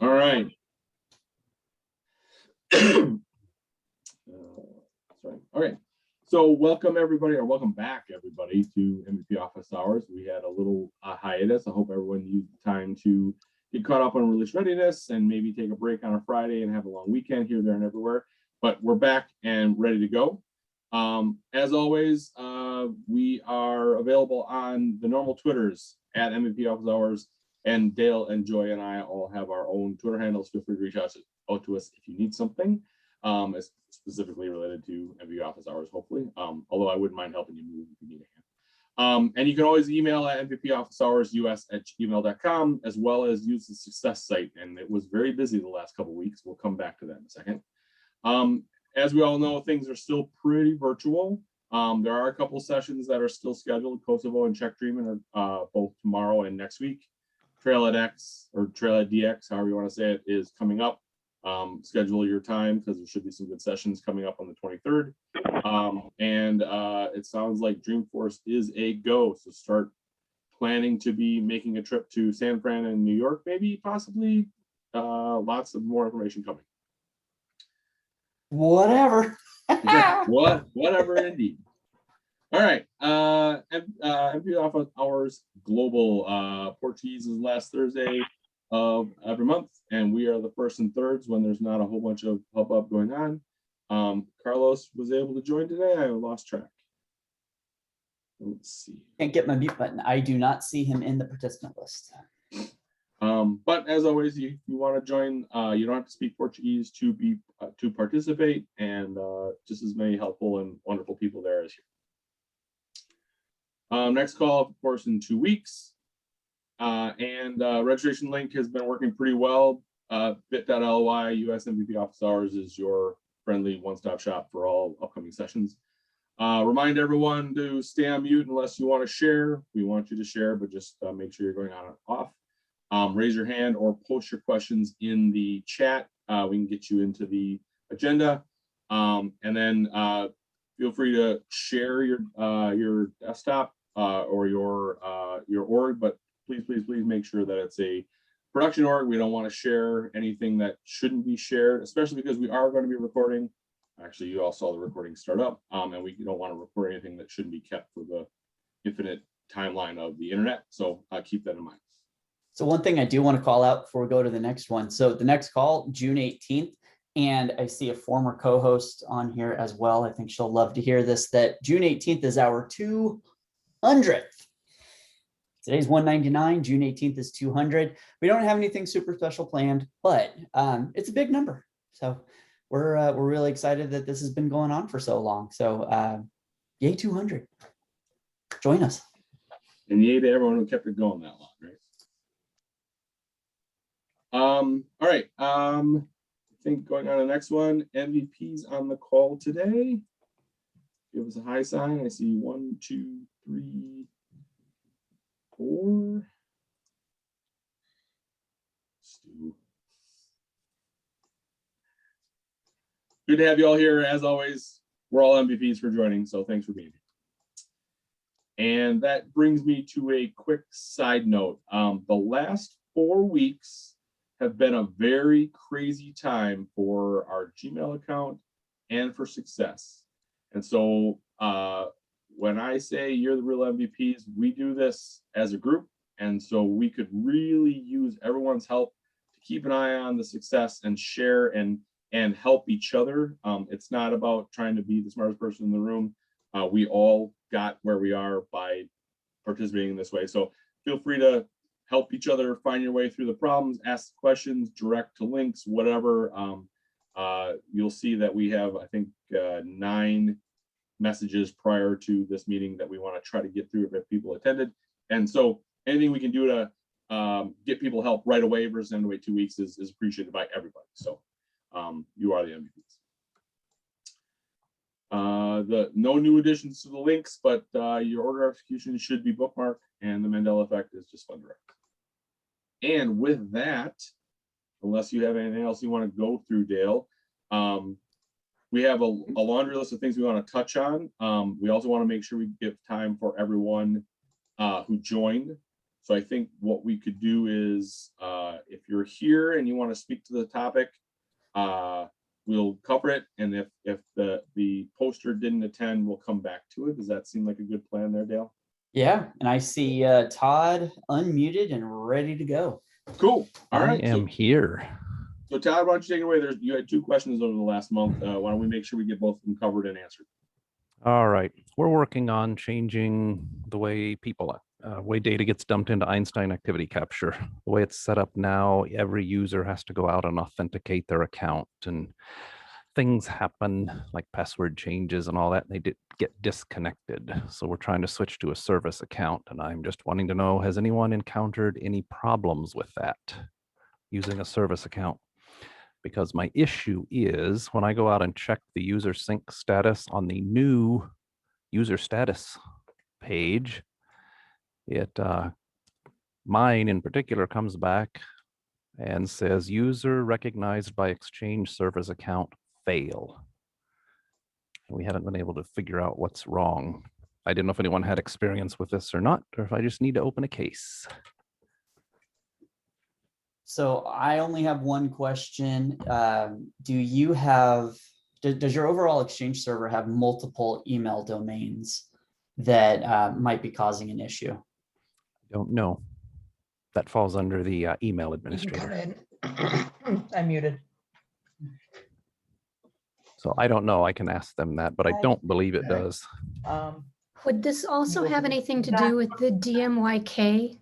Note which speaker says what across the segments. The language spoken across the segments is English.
Speaker 1: All right. Sorry. All right. So welcome everybody, or welcome back everybody to MVP Office Hours. We had a little hiatus. I hope everyone used the time to get caught up on release readiness and maybe take a break on a Friday and have a long weekend here, there, and everywhere. But we're back and ready to go. As always, we are available on the normal Twitters at MVP Office Hours, and Dale and Joy and I all have our own Twitter handles. Feel free to reach out to us if you need something, specifically related to MVP Office Hours, hopefully. Although I wouldn't mind helping you move if you need a hand. And you can always email at mvpofficehoursus@gmail.com, as well as use the success site. And it was very busy the last couple of weeks. We'll come back to that in a second. As we all know, things are still pretty virtual. There are a couple sessions that are still scheduled. Kosovo and Czech Dreaming are both tomorrow and next week. Trail at X or Trail at DX, however you want to say it, is coming up. Schedule your time because there should be some good sessions coming up on the 23rd. It sounds like Dreamforce is a go. So start planning to be making a trip to San Fran and New York, maybe, possibly. Lots of more information coming.
Speaker 2: Whatever.
Speaker 1: Whatever indeed. All right. MVP Office Hours Global. Portuguese is last Thursday of every month, and we are the first and thirds when there's not a whole bunch of hubbub going on. Carlos was able to join today. I lost track. Let's see.
Speaker 2: Can't get my mute button. I do not see him in the participant list.
Speaker 1: But as always, if you want to join, you don't have to speak Portuguese to participate, and just as many helpful and wonderful people there as here. Next call, of course, in 2 weeks. Registration link has been working pretty well. bit.ly US MVP Office Hours is your friendly one-stop shop for all upcoming sessions. Remind everyone to stay on mute unless you want to share. We want you to share, but just make sure you're going on and off. Raise your hand or post your questions in the chat. We can get you into the agenda. And then feel free to share your desktop or your org, but please make sure that it's a production org. We don't want to share anything that shouldn't be shared, especially because we are going to be recording. Actually, you all saw the recording start up, and we don't want to record anything that shouldn't be kept for the infinite timeline of the internet. So keep that in mind.
Speaker 2: So one thing I do want to call out before we go to the next one. So the next call, June 18th, and I see a former co-host on here as well. I think she'll love to hear this, that June 18th is our 200th. Today's 199, June 18th is 200. We don't have anything super special planned, but it's a big number. So we're really excited that this has been going on for so long. So yay 200. Join us.
Speaker 1: And yay to everyone who kept it going that long, right? All right. I think going on to the next one, MVP's on the call today. Give us a high sign. I see 1, 2, 3, 4. Stu. Good to have you all here. As always, we're all MVPs for joining, so thanks for being here. And that brings me to a quick side note. The last 4 weeks have been a very crazy time for our Gmail account and for success. And so when I say you're the real MVPs, we do this as a group. And so we could really use everyone's help to keep an eye on the success and share and help each other. It's not about trying to be the smartest person in the room. We all got where we are by participating in this way. So feel free to help each other find your way through the problems, ask questions, direct to links, whatever. You'll see that we have, I think, 9 messages prior to this meeting that we want to try to get through if people attended. And so anything we can do to get people help right away versus end of wait 2 weeks is appreciated by everybody. So you are the MVPs. No new additions to the links, but your order execution should be bookmarked, and the Mandela effect is just fun direct. And with that, unless you have anything else you want to go through, Dale, we have a laundry list of things we want to touch on. We also want to make sure we give time for everyone who joined So I think what we could do is, if you're here and you want to speak to the topic, we'll cover it. And if the poster didn't attend, we'll come back to it. Does that seem like a good plan there, Dale?
Speaker 2: Yeah, and I see Todd unmuted and ready to go.
Speaker 1: Cool. All
Speaker 3: I
Speaker 1: right.
Speaker 3: am here.
Speaker 1: So Todd, why don't you take it away? You had 2 questions over the last month. Why don't we make sure we get both of them covered and answered?
Speaker 3: All right. We're working on changing the way way data gets dumped into Einstein activity capture. The way it's set up now, every user has to go out and authenticate their account, and things happen like password changes and all that, and they get disconnected. So we're trying to switch to a service account, and I'm just wanting to know, has anyone encountered any problems with that using a service account? Because my issue is when I go out and check the user sync status on the new user status page, mine in particular comes back and says user recognized by Exchange service account fail. And we haven't been able to figure out what's wrong. I didn't know if anyone had experience with this or not, or if I just need to open a case.
Speaker 2: So I only have one question. Does your overall Exchange server have multiple email domains that might be causing an issue?
Speaker 3: I don't know. That falls under the email administrator.
Speaker 4: You can come in. I'm muted.
Speaker 3: So I don't know. I can ask them that, but I don't believe it does.
Speaker 5: Would this also have anything to
Speaker 4: That-
Speaker 5: do with the DMYK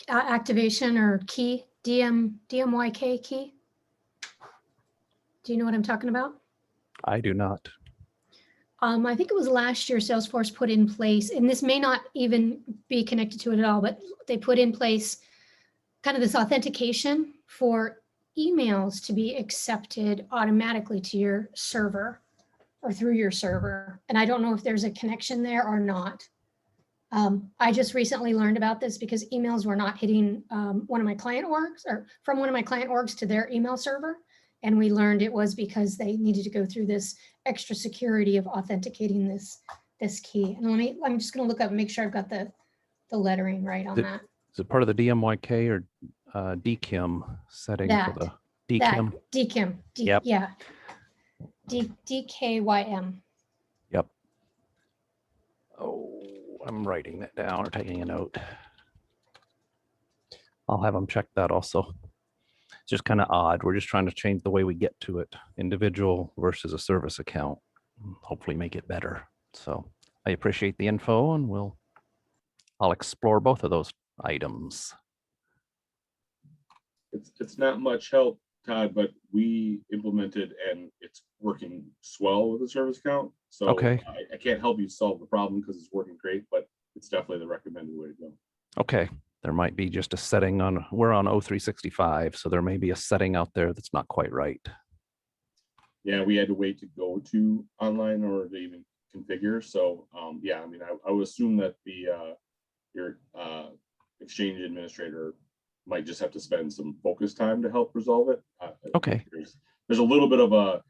Speaker 5: activation or key, DMYK key? Do you know what I'm talking about?
Speaker 3: I do not.
Speaker 5: I think it was last year Salesforce put in place, and this may not even be connected to it at all, but they put in place kind of this authentication for emails to be accepted automatically to your server or through your server. And I don't know if there's a connection there or not. I just recently learned about this because emails were not hitting one of my client orgs, or from one of my client orgs to their email server. And we learned it was because they needed to go through this extra security of authenticating this key. And I'm just going to look up and make sure I've got the lettering right on that.
Speaker 3: Is it part of the DMYK or DKIM setting for the DKIM?
Speaker 5: That DKIM.
Speaker 3: Yep.
Speaker 5: Yeah. DKYM.
Speaker 3: Yep. Oh, I'm writing that down or taking a note. I'll have them check that also. It's just kind of odd. We're just trying to change the way we get to it, individual versus a service account, hopefully make it better. So I appreciate the info, and I'll explore both of those items.
Speaker 1: It's not much help, Todd, but we implemented and it's working swell with the service account. So
Speaker 3: Okay.
Speaker 1: I can't help you solve the problem because it's working great, but it's definitely the recommended way to go.
Speaker 3: Okay. There might be just a setting we're on O365, so there may be a setting out there that's not quite right.
Speaker 1: Yeah, we had to wait to go to online or to even configure. So yeah, I mean, I would assume that your Exchange administrator might just have to spend some focus time to help resolve it.
Speaker 3: Okay.
Speaker 1: There's a little bit of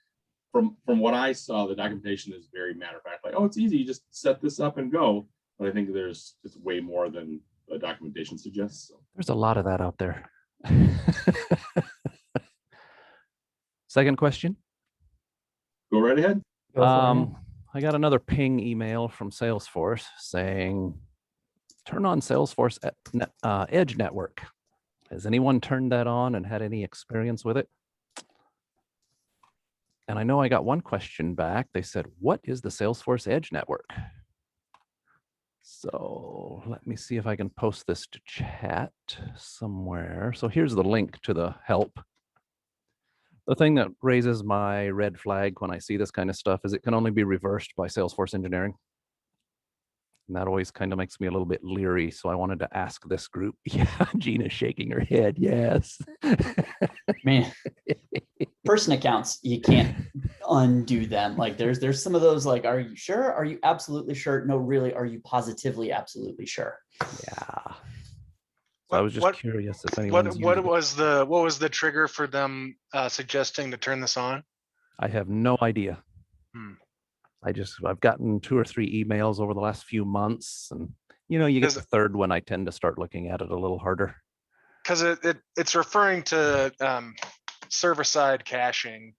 Speaker 1: from what I saw, the documentation is very matter of fact, like, oh, it's easy, you just set this up and go. But I think it's way more than the documentation suggests. So.
Speaker 3: There's a lot of that out there. Second question.
Speaker 1: Go right ahead.
Speaker 3: I got another ping email from Salesforce saying, turn on Salesforce Edge Network. Has anyone turned that on and had any experience with it? And I know I got one question back. They said, what is the Salesforce Edge Network? So let me see if I can post this to chat somewhere. So here's the link to the help. The thing that raises my red flag when I see this kind of stuff is it can only be reversed by Salesforce engineering. And that always kind of makes me a little bit leery. So I wanted to ask this group. Yeah, Gina's shaking her head. Yes.
Speaker 2: Man, person accounts, you can't undo them. Like there's some of those like, are you sure? Are you absolutely sure? No, really, are you positively absolutely sure?
Speaker 3: Yeah. So I was just curious if anyone's
Speaker 6: what was the trigger for them suggesting to turn this on?
Speaker 3: I have no idea. I've gotten 2 or 3 emails over the last few months, and You know, you get
Speaker 6: Is
Speaker 3: the
Speaker 6: it-
Speaker 3: third one, I tend to start looking at it a little harder.
Speaker 6: Because it's referring to server-side caching,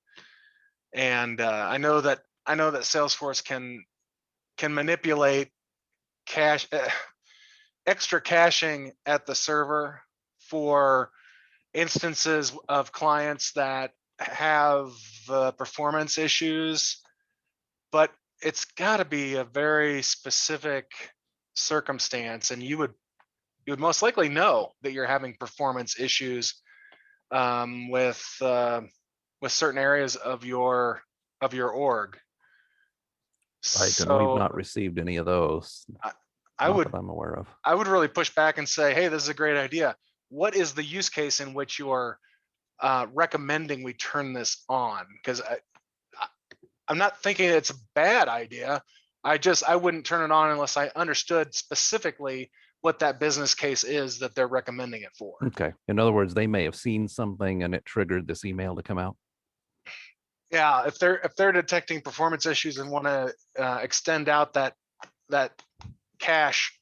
Speaker 6: and I know that Salesforce can manipulate cache extra caching at the server for instances of clients that have performance issues, but it's got to be a very specific circumstance, and you would most likely know that you're having performance issues with certain areas of your org.
Speaker 3: Right, and we've
Speaker 6: So
Speaker 3: not received any of those.
Speaker 6: I
Speaker 3: not
Speaker 6: would
Speaker 3: that I'm aware of.
Speaker 6: really push back and say, hey, this is a great idea. What is the use case in which you're recommending we turn this on? Because I'm not thinking it's a bad idea. I wouldn't turn it on unless I understood specifically what that business case is that they're recommending it for.
Speaker 3: Okay. In other words, they may have seen something and it triggered this email to come out.
Speaker 6: Yeah, if they're detecting performance issues and want to extend out that cache,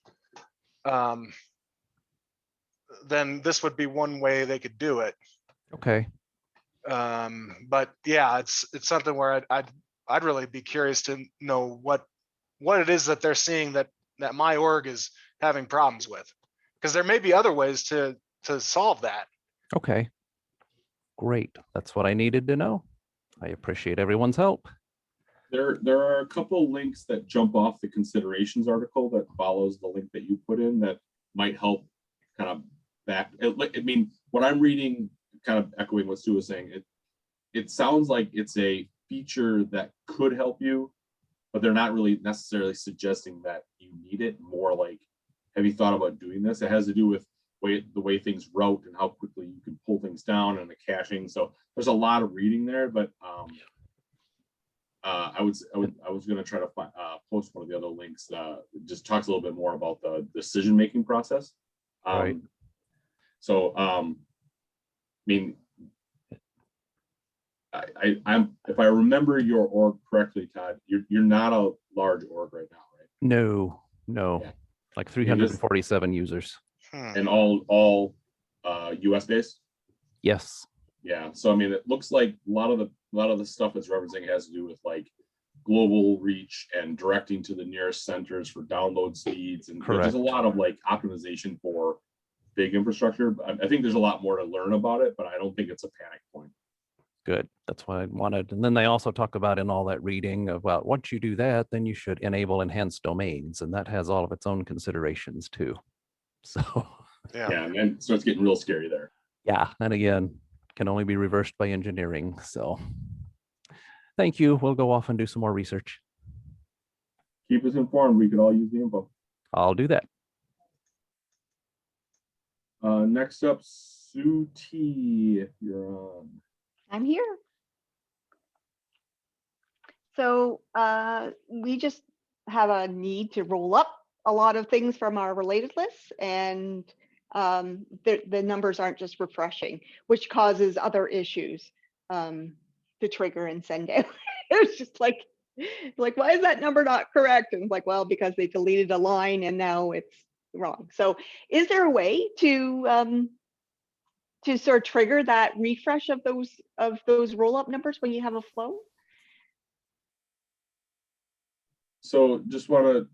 Speaker 6: then this would be one way they could do it.
Speaker 3: Okay.
Speaker 6: But yeah, it's something where I'd really be curious to know what it is that they're seeing that my org is having problems with, because there may be other ways to solve that.
Speaker 3: Okay. Great. That's what I needed to know. I appreciate everyone's help.
Speaker 1: There are a couple links that jump off the considerations article that follows the link that you put in that might help kind of back. I mean, what I'm reading, kind of echoing what Stu was saying, it sounds like it's a feature that could help you, but they're not really necessarily suggesting that you need it. More like, have you thought about doing this? It has to do with the way things route and how quickly you can pull things down and the caching. So there's a lot of reading there, but I was going to try to post one of the other links. It just talks a little bit more about the decision-making process.
Speaker 3: Right.
Speaker 1: So, I mean, I'm if I remember your org correctly, Todd, you're not a large org right now, right?
Speaker 3: No,
Speaker 1: Yeah.
Speaker 3: like 347 users.
Speaker 1: And all US based?
Speaker 3: Yes.
Speaker 1: Yeah. So I mean, it looks like a lot of the stuff it's referencing has to do with like global reach and directing to the nearest centers for download speeds, and there's a lot of like optimization for big infrastructure. I think there's a lot more to learn about it, but I don't think it's a panic point.
Speaker 3: Good. That's what I wanted. And then they also talk about in all that reading about once you do that, then you should enable enhanced domains, and that has all of its own considerations too. So
Speaker 6: Yeah.
Speaker 1: And so it's getting real scary there.
Speaker 3: yeah, and again, can only be reversed by engineering. So thank you. We'll go off and do some more research.
Speaker 1: Keep us informed. We could all use the info.
Speaker 3: I'll do that.
Speaker 1: Next up, Sue T, you're on.
Speaker 7: I'm here. So we just have a need to roll up a lot of things from our related lists, and the numbers aren't just refreshing, which causes other issues to trigger and send out. It's just like, why is that number not correct? And it's like, well, because they deleted a line and now it's wrong. So is there a way to sort of trigger that refresh of those roll-up numbers when you have a flow?
Speaker 1: So just want to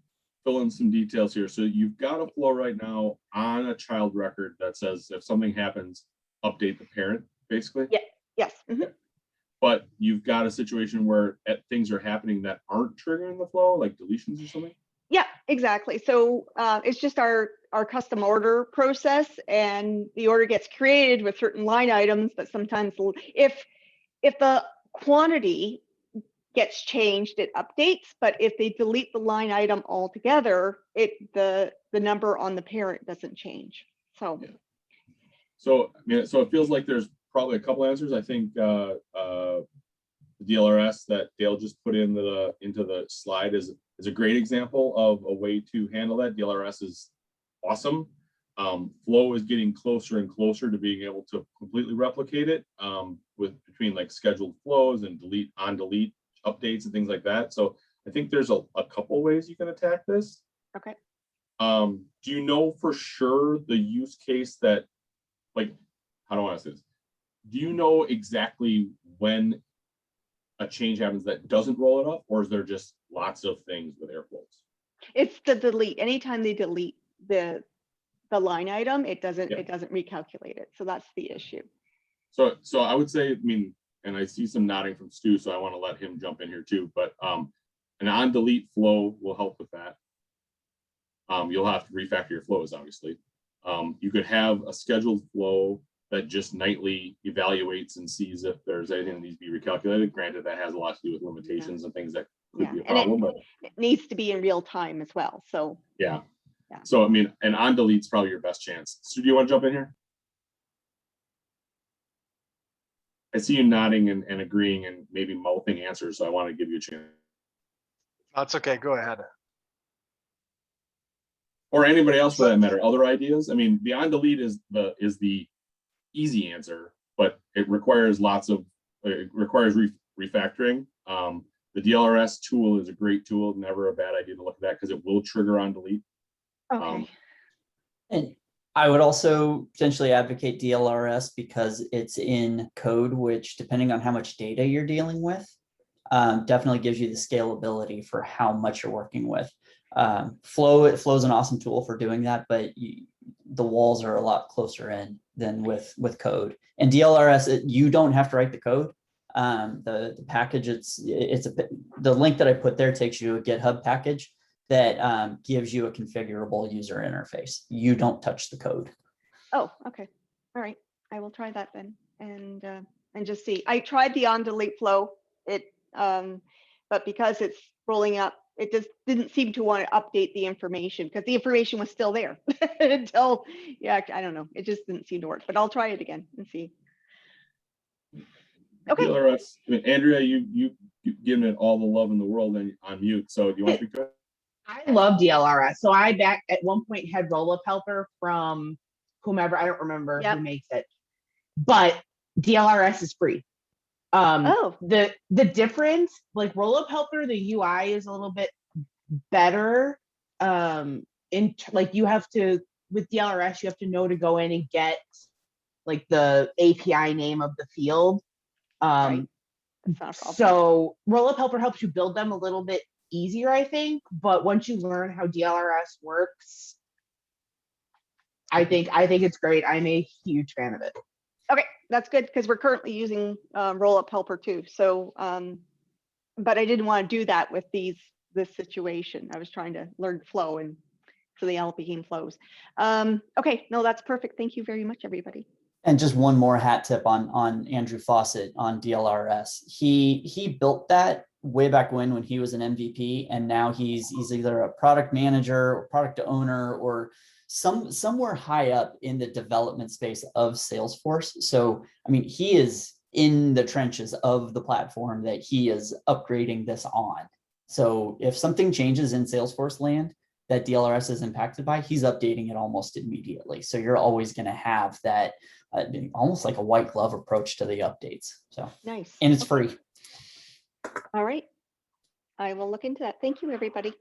Speaker 1: fill in some details here. So you've got a flow right now on a child record that says if something happens, update the parent, basically.
Speaker 7: Yeah. Yes. Mm-hmm.
Speaker 1: But you've got a situation where things are happening that aren't triggering the flow, like deletions or something.
Speaker 7: Yeah, exactly. So it's just our custom order process, and the order gets created with certain line items, but sometimes if the quantity gets changed, it updates, but if they delete the line item altogether, the number on the parent doesn't change. So
Speaker 1: yeah. So I mean, so it feels like there's probably a couple answers. I think the DLRS that Dale just put into the slide is a great example of a way to handle that. DLRS is awesome. Flow is getting closer and closer to being able to completely replicate it between like scheduled flows and delete updates and things like that. So I think there's a couple ways you can attack this.
Speaker 7: okay.
Speaker 1: Do you know for sure the use case that, like, how do I want to say this? Do you know exactly when a change happens that doesn't roll it up, or is there just lots of things with airflows?
Speaker 7: It's the delete. Anytime they delete the line item, it doesn't
Speaker 1: Yeah.
Speaker 7: it doesn't recalculate it. So that's the issue.
Speaker 1: So I would say, I mean, and I see some nodding from Stu, so I want to let him jump in here too. But an on delete flow will help with that. You'll have to refactor your flows, obviously. You could have a scheduled flow that just nightly evaluates and sees if there's anything that needs to be recalculated. Granted, that has a lot to do with limitations and things that could be a
Speaker 7: And
Speaker 1: problem, but
Speaker 7: it needs to be in real time as well. So
Speaker 1: yeah.
Speaker 7: Yeah.
Speaker 1: So I mean, an on delete's probably your best chance. So do you want to jump in here? I see you nodding and agreeing and maybe mouthing answers, so I want to give you a chance.
Speaker 6: That's okay. Go ahead.
Speaker 1: Or anybody else for that matter. Other ideas? I mean, the on delete is the easy answer, but it requires refactoring. The DLRS tool is a great tool. Never a bad idea to look at that because it will trigger on delete.
Speaker 7: okay.
Speaker 2: And I would also potentially advocate DLRS because it's in code, which depending on how much data you're dealing with, definitely gives you the scalability for how much you're working with. Flow is an awesome tool for doing that, but the walls are a lot closer in than with code. And DLRS, you don't have to write the code. The package, the link that I put there takes you to a GitHub package that gives you a configurable user interface. You don't touch the code.
Speaker 7: Oh, okay. All right. I will try that then and just see. I tried the on delete flow. But because it's rolling up, it just didn't seem to want to update the information because the information was still there until, yeah, I don't know. It just didn't seem to work, but I'll try it again and see. Okay.
Speaker 1: DLRS, I mean, Andrea, you've given it all the love in the world and on mute. So do you want to speak to it?
Speaker 8: I love DLRS. So I back at one point had roll-up helper from whomever, I don't remember who makes it, but DLRS is free. The difference, like roll-up helper, the UI is a little bit better. Like you have to, with DLRS, you have to know to go in and get like the API name of the field.
Speaker 7: Right. That's not a problem.
Speaker 8: So roll-up helper helps you build them a little bit easier, I think. But once you learn how DLRS works, I think it's great. I'm a huge fan of it.
Speaker 7: Okay, that's good because we're currently using roll-up helper too. So, but I didn't want to do that with this situation. I was trying to learn flow, and so they all became flows. Okay, no, that's perfect. Thank you very much, everybody.
Speaker 2: And just one more hat tip on Andrew Fawcett on DLRS. He built that way back when he was an MVP, and now he's either a product manager or product owner or somewhere high up in the development space of Salesforce. So, I mean, he is in the trenches of the platform that he is upgrading this on. So if something changes in Salesforce land that DLRS is impacted by, he's updating it almost immediately. So you're always going to have that almost like a white glove approach to the updates. So
Speaker 7: nice.
Speaker 2: And it's free.
Speaker 7: All right. I will look into that. Thank you, everybody.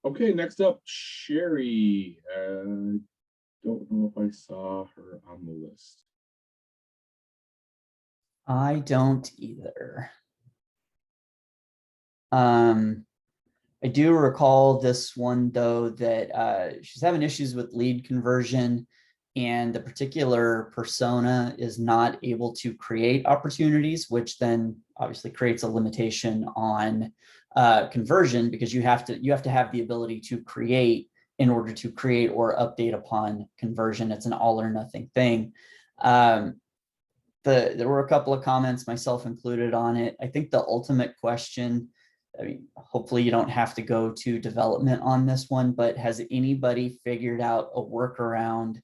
Speaker 1: Okay, next up, Sherry. Don't know if I saw her on the list.
Speaker 2: I don't either. I do recall this one though, that she's having issues with lead conversion, and the particular persona is not able to create opportunities, which then obviously creates a limitation on conversion, because you have to have the ability to create in order to create or update upon conversion. It's an all or nothing thing. There were a couple of comments, myself included, on it. I think the ultimate question, I mean, hopefully you don't have to go to development on this one, but has anybody figured out a workaround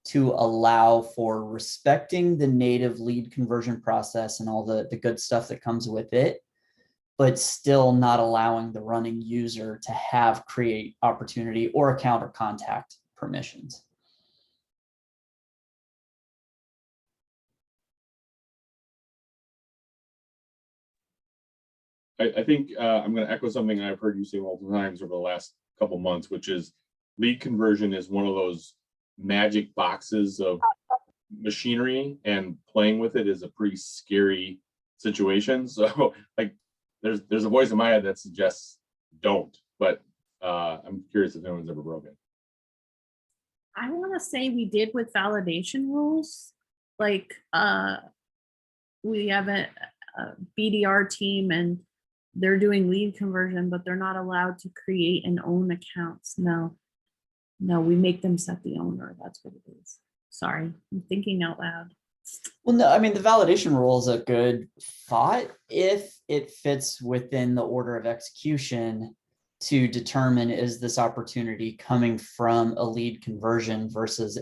Speaker 2: to allow for respecting the native lead conversion process and all the good stuff that comes with it, but still not allowing the running user to have create opportunity or account or contact permissions?
Speaker 1: I think I'm going to echo something I've heard you say multiple times over the last couple months, which is lead conversion is one of those magic boxes of machinery, and playing with it is a pretty scary situation. So like there's a voice in my head that suggests don't, but I'm curious if anyone's ever broken.
Speaker 9: I want to say we did with validation rules. Like we have a BDR team and they're doing lead conversion, but they're not allowed to create and own accounts. No, we make them set the owner. That's what it is. Sorry, I'm thinking out loud.
Speaker 2: Well, no, I mean, the validation rule is a good thought if it fits within the order of execution to determine, is this opportunity coming from a lead conversion versus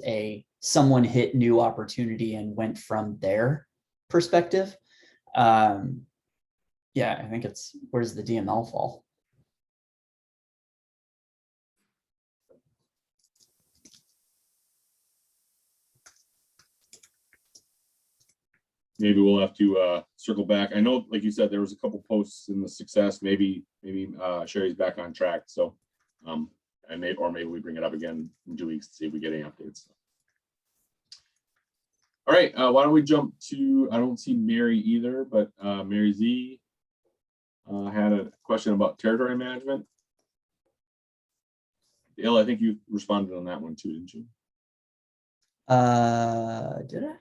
Speaker 2: someone hit new opportunity and went from their perspective. Yeah, I think it's, where's the DML fall?
Speaker 1: Maybe we'll have to circle back. I know, like you said, there was a couple posts in the success. Maybe Sherry's back on track. So, maybe we bring it up again in 2 weeks to see if we get any updates. All right, why don't we jump to? I don't see Mary either, but Mary Z had a question about territory management. Dale, I think you responded on that one too, didn't you?
Speaker 2: Did I?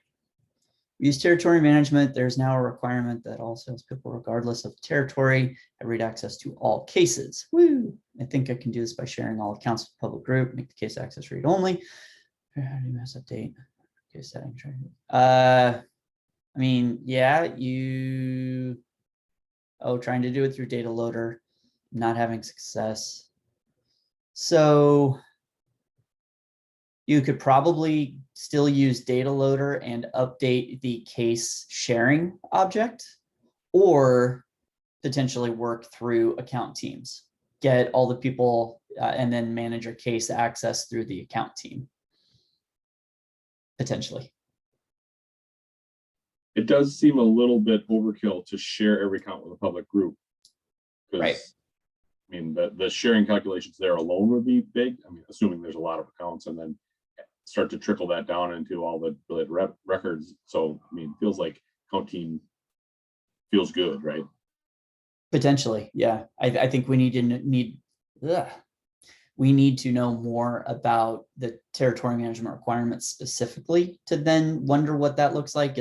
Speaker 2: Use territory management. There's now a requirement that all salespeople, regardless of territory, have read access to all cases. Woo! I think I can do this by sharing all accounts with the public group, make the case access read only. How do you mess update? Case setting. I mean, yeah, trying to do it through data loader, not having success. So you could probably still use data loader and update the case sharing object, or potentially work through account teams, get all the people and then manage your case access through the account team. Potentially.
Speaker 1: It does seem a little bit overkill to share every account with a public group.
Speaker 2: Right.
Speaker 1: I mean, the sharing calculations there alone would be big. I mean, assuming there's a lot of accounts, and then start to trickle that down into all the related records. So, I mean, feels like account team feels good, right?
Speaker 2: Potentially, yeah. I think we need to know more about the territory management requirements specifically to then wonder what that looks like.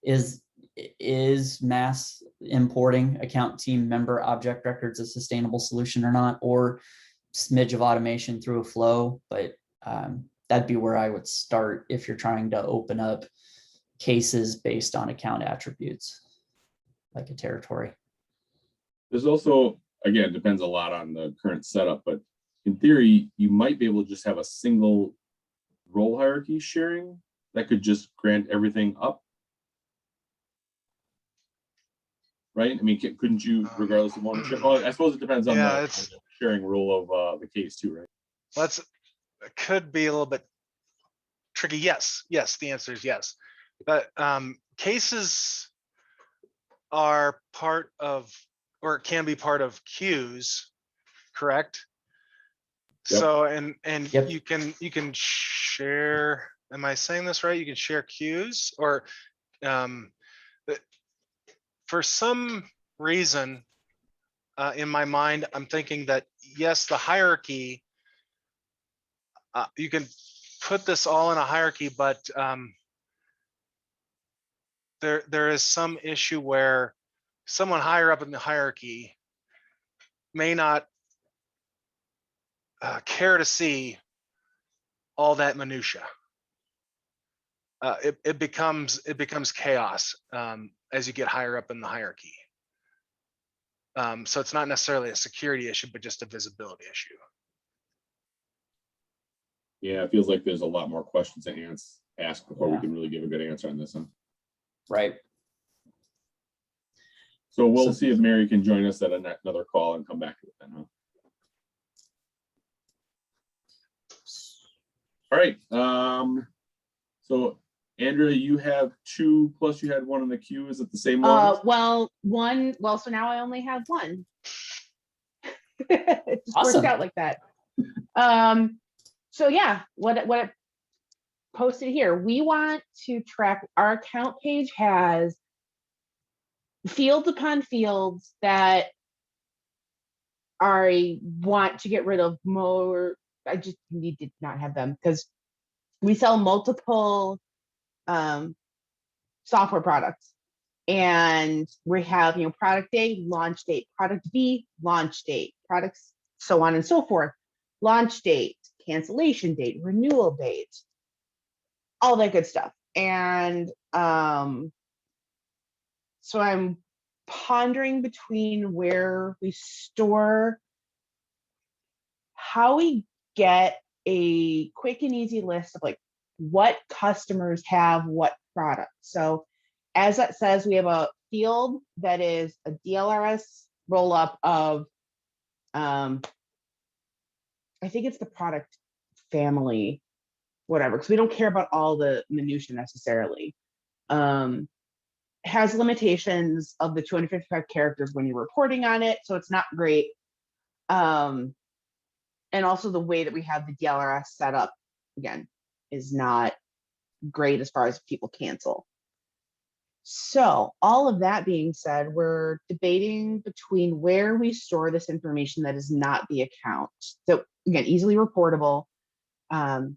Speaker 2: Is mass importing account team member object records a sustainable solution or not, or smidge of automation through a flow? But that'd be where I would start if you're trying to open up cases based on account attributes, like a territory.
Speaker 1: There's also, again, depends a lot on the current setup, but in theory, you might be able to just have a single role hierarchy sharing that could just grant everything up. Right? I mean, couldn't you, regardless of ownership? Well, I suppose it depends on the sharing rule of the case too, right?
Speaker 6: It could be a little bit tricky. Yes, the answer is yes. But cases are part of, or can be part of queues, correct? Yep. So and yep. you can share. Am I saying this right? You can share queues, or for some reason in my mind, I'm thinking that yes, the hierarchy. You can put this all in a hierarchy, but there is some issue where someone higher up in the hierarchy may not care to see all that minutia. It becomes chaos as you get higher up in the hierarchy. So it's not necessarily a security issue, but just a visibility issue.
Speaker 1: Yeah, it feels like there's a lot more questions to ask before we can really give a good answer on this one.
Speaker 2: Right.
Speaker 1: So we'll see if Mary can join us at another call and come back to it then, huh? All right. So Andrea, you have 2 plus you had 1 in the queue. Is it the same one?
Speaker 8: Well, so now I only have 1. It just
Speaker 2: Awesome.
Speaker 8: worked out like that. So yeah, what I posted here, we want to track, our account page has fields upon fields that I want to get rid of more. I just need to not have them because we sell multiple software products, and we have, product A, launch date, product B, launch date, products, so on and so forth, launch date, cancellation date, renewal date, all that good stuff. And so I'm pondering between where we store, how we get a quick and easy list of like what customers have what product. So as that says, we have a field that is a DLRS roll up of, I think it's the product family, whatever, because we don't care about all the minutia necessarily. Has limitations of the 255 characters when you're reporting on it, so it's not great. And also the way that we have the DLRS set up, again, is not great as far as people cancel. So all of that being said, we're debating between where we store this information that is not the account. So again, easily reportable.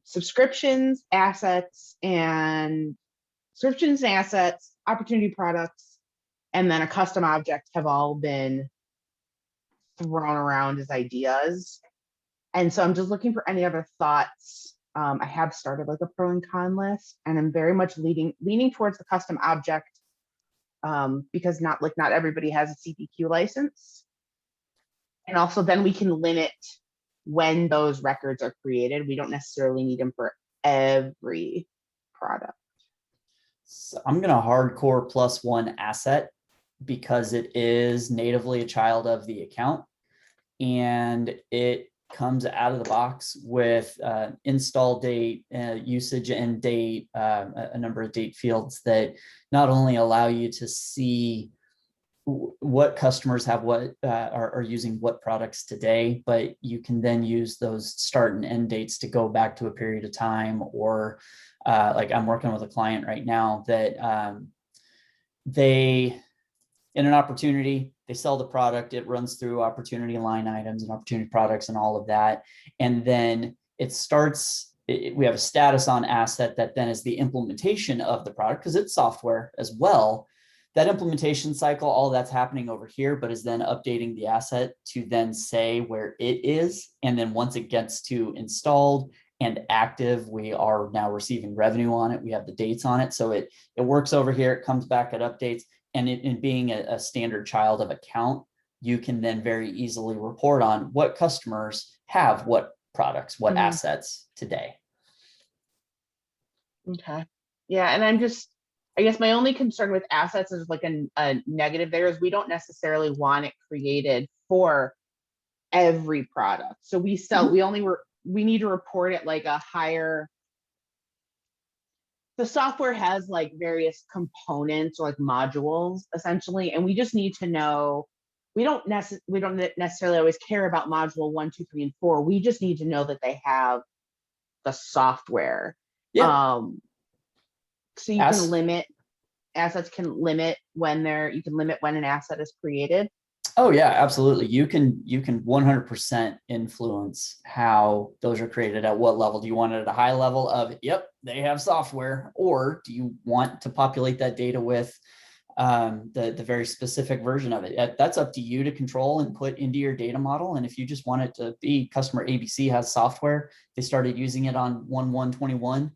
Speaker 8: Subscriptions, assets, opportunity products, and then a custom object have all been thrown around as ideas. And so I'm just looking for any other thoughts. I have started like a pro and con list, and I'm very much leaning towards the custom object because not everybody has a CPQ license. And also then we can limit when those records are created. We don't necessarily need them for every product.
Speaker 2: So I'm going to hardcore +1 asset because it is natively a child of the account, and it comes out of the box with install date, usage and date, a number of date fields that not only allow you to see what customers have what are using what products today, but you can then use those start and end dates to go back to a period of time. Or like I'm working with a client right now that they, in an opportunity, they sell the product, it runs through opportunity line items and opportunity products and all of that. And then it starts, we have a status on asset that then is the implementation of the product, because it's software as well. That implementation cycle, all that's happening over here, but is then updating the asset to then say where it is. And then once it gets to installed and active, we are now receiving revenue on it. We have the dates on it. So it works over here, it comes back, it updates. And in being a standard child of account, you can then very easily report on what customers have what products, what assets today.
Speaker 8: Okay. Yeah. And I guess my only concern with assets is like a negative there is we don't necessarily want it created for every product. So we sell, we need to report it like a higher. The software has like various components or like modules essentially, and we just need to know, we don't necessarily always care about module 1, 2, 3, and 4. We just need to know that they have the software.
Speaker 2: Yeah.
Speaker 8: So you can limit, assets can limit when you can limit when an asset is created.
Speaker 2: Oh yeah, absolutely. You can 100% influence how those are created. At what level do you want it? At a high level of, yep, they have software, or do you want to populate that data with the very specific version of it? That's up to you to control and put into your data model. And if you just want it to be customer ABC has software, they started using it on 1/1/21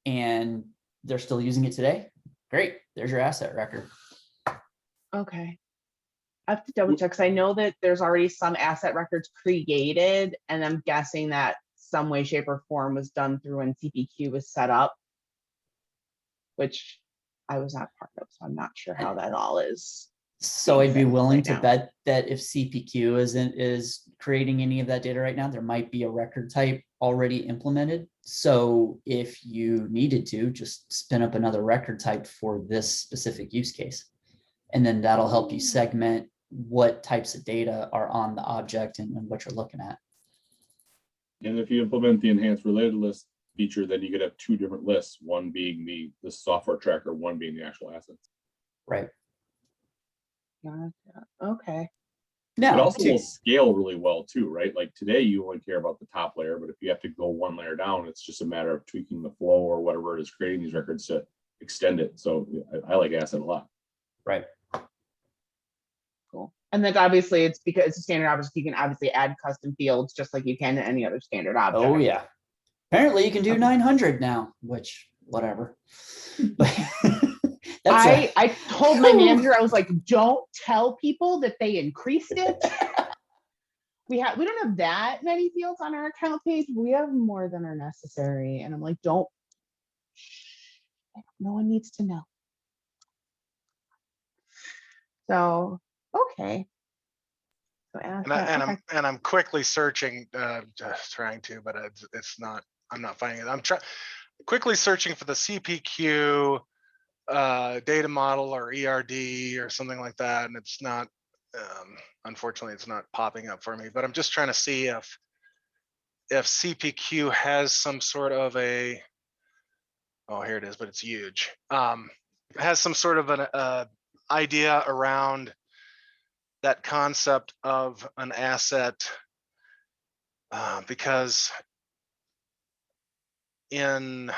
Speaker 2: and they're still using it today, great, there's your asset record.
Speaker 8: Okay. I have to double check because I know that there's already some asset records created, and I'm guessing that some way, shape, or form was done through when CPQ was set up, which I was not part of, so I'm not sure how that all is.
Speaker 2: So I'd be
Speaker 8: sense
Speaker 2: willing
Speaker 8: right
Speaker 2: to
Speaker 8: now.
Speaker 2: bet that if CPQ is creating any of that data right now, there might be a record type already implemented. So if you needed to, just spin up another record type for this specific use case. And then that'll help you segment what types of data are on the object and what you're looking at.
Speaker 1: And if you implement the enhanced related list feature, then you could have two different lists, one being the software tracker, one being the actual assets.
Speaker 2: Right.
Speaker 8: Gotcha. Okay.
Speaker 1: It
Speaker 2: Now,
Speaker 1: also will scale really well too, right? Like today you only care about the top layer, but if you have to go one layer down, it's just a matter of tweaking the flow or whatever it is creating these records to extend it. So I like asset a lot.
Speaker 2: right.
Speaker 8: Cool. And then obviously it's because it's a standard object, you can obviously add custom fields just like you can to any other standard object.
Speaker 2: Oh yeah. Apparently you can do
Speaker 8: Okay.
Speaker 2: 900 now, which whatever.
Speaker 8: I told my manager, I was like, don't tell people that they increased it. We don't have that many fields on our account page. We have more than are necessary. And I'm like, don't, no one needs to know. So, okay. So
Speaker 6: I'm quickly searching, just trying to, but it's not, I'm not finding it. I'm quickly searching for the CPQ data model or ERD or something like that, and it's not, unfortunately it's not popping up for me, but I'm just trying to see if CPQ has some sort of a, oh, here it is, but it's huge. It has some sort of an idea around that concept of an asset, because in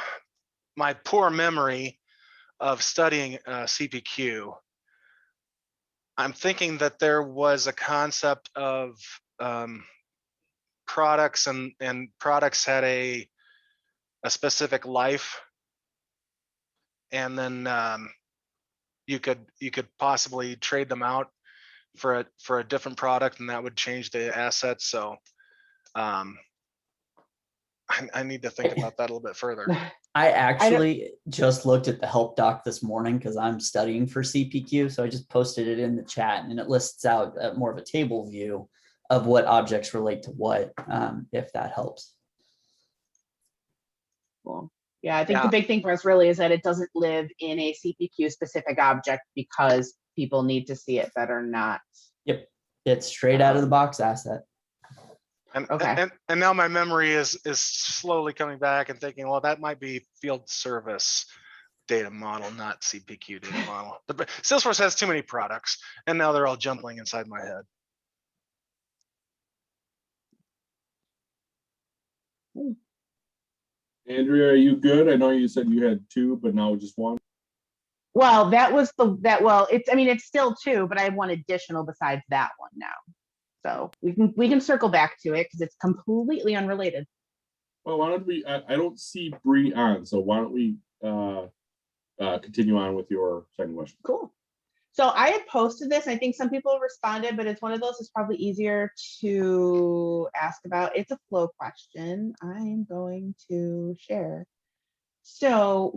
Speaker 6: my poor memory of studying CPQ, I'm thinking that there was a concept of products and products had a specific life, and then you could possibly trade them out for a different product, and that would change the assets. So I need to think about that a little bit further.
Speaker 2: I actually just looked at the help doc this morning because I'm studying for CPQ. So I just posted it in the chat, and it lists out more of a table view of what objects relate to what, if that helps.
Speaker 8: Cool. Yeah, I think the big thing for us really is that it doesn't live in a CPQ specific object because people need to see it that are not.
Speaker 2: Yep. It's straight out of the box asset.
Speaker 8: And
Speaker 6: now my memory is slowly coming back and thinking, well, that might be field service data model, not CPQ data model. But Salesforce has too many products, and now they're all jumbling inside my head.
Speaker 1: Andrea, are you good? I know you said you had two, but now just one.
Speaker 8: Well, it's still two, but I have one additional besides that one now. So we can circle back to it because it's completely unrelated.
Speaker 1: Well, why don't we? I don't see Bree on, so why don't we continue on with your second question?
Speaker 8: Cool. So I had posted this. I think some people responded, but it's one of those that's probably easier to ask about. It's a flow question. I'm going to share. So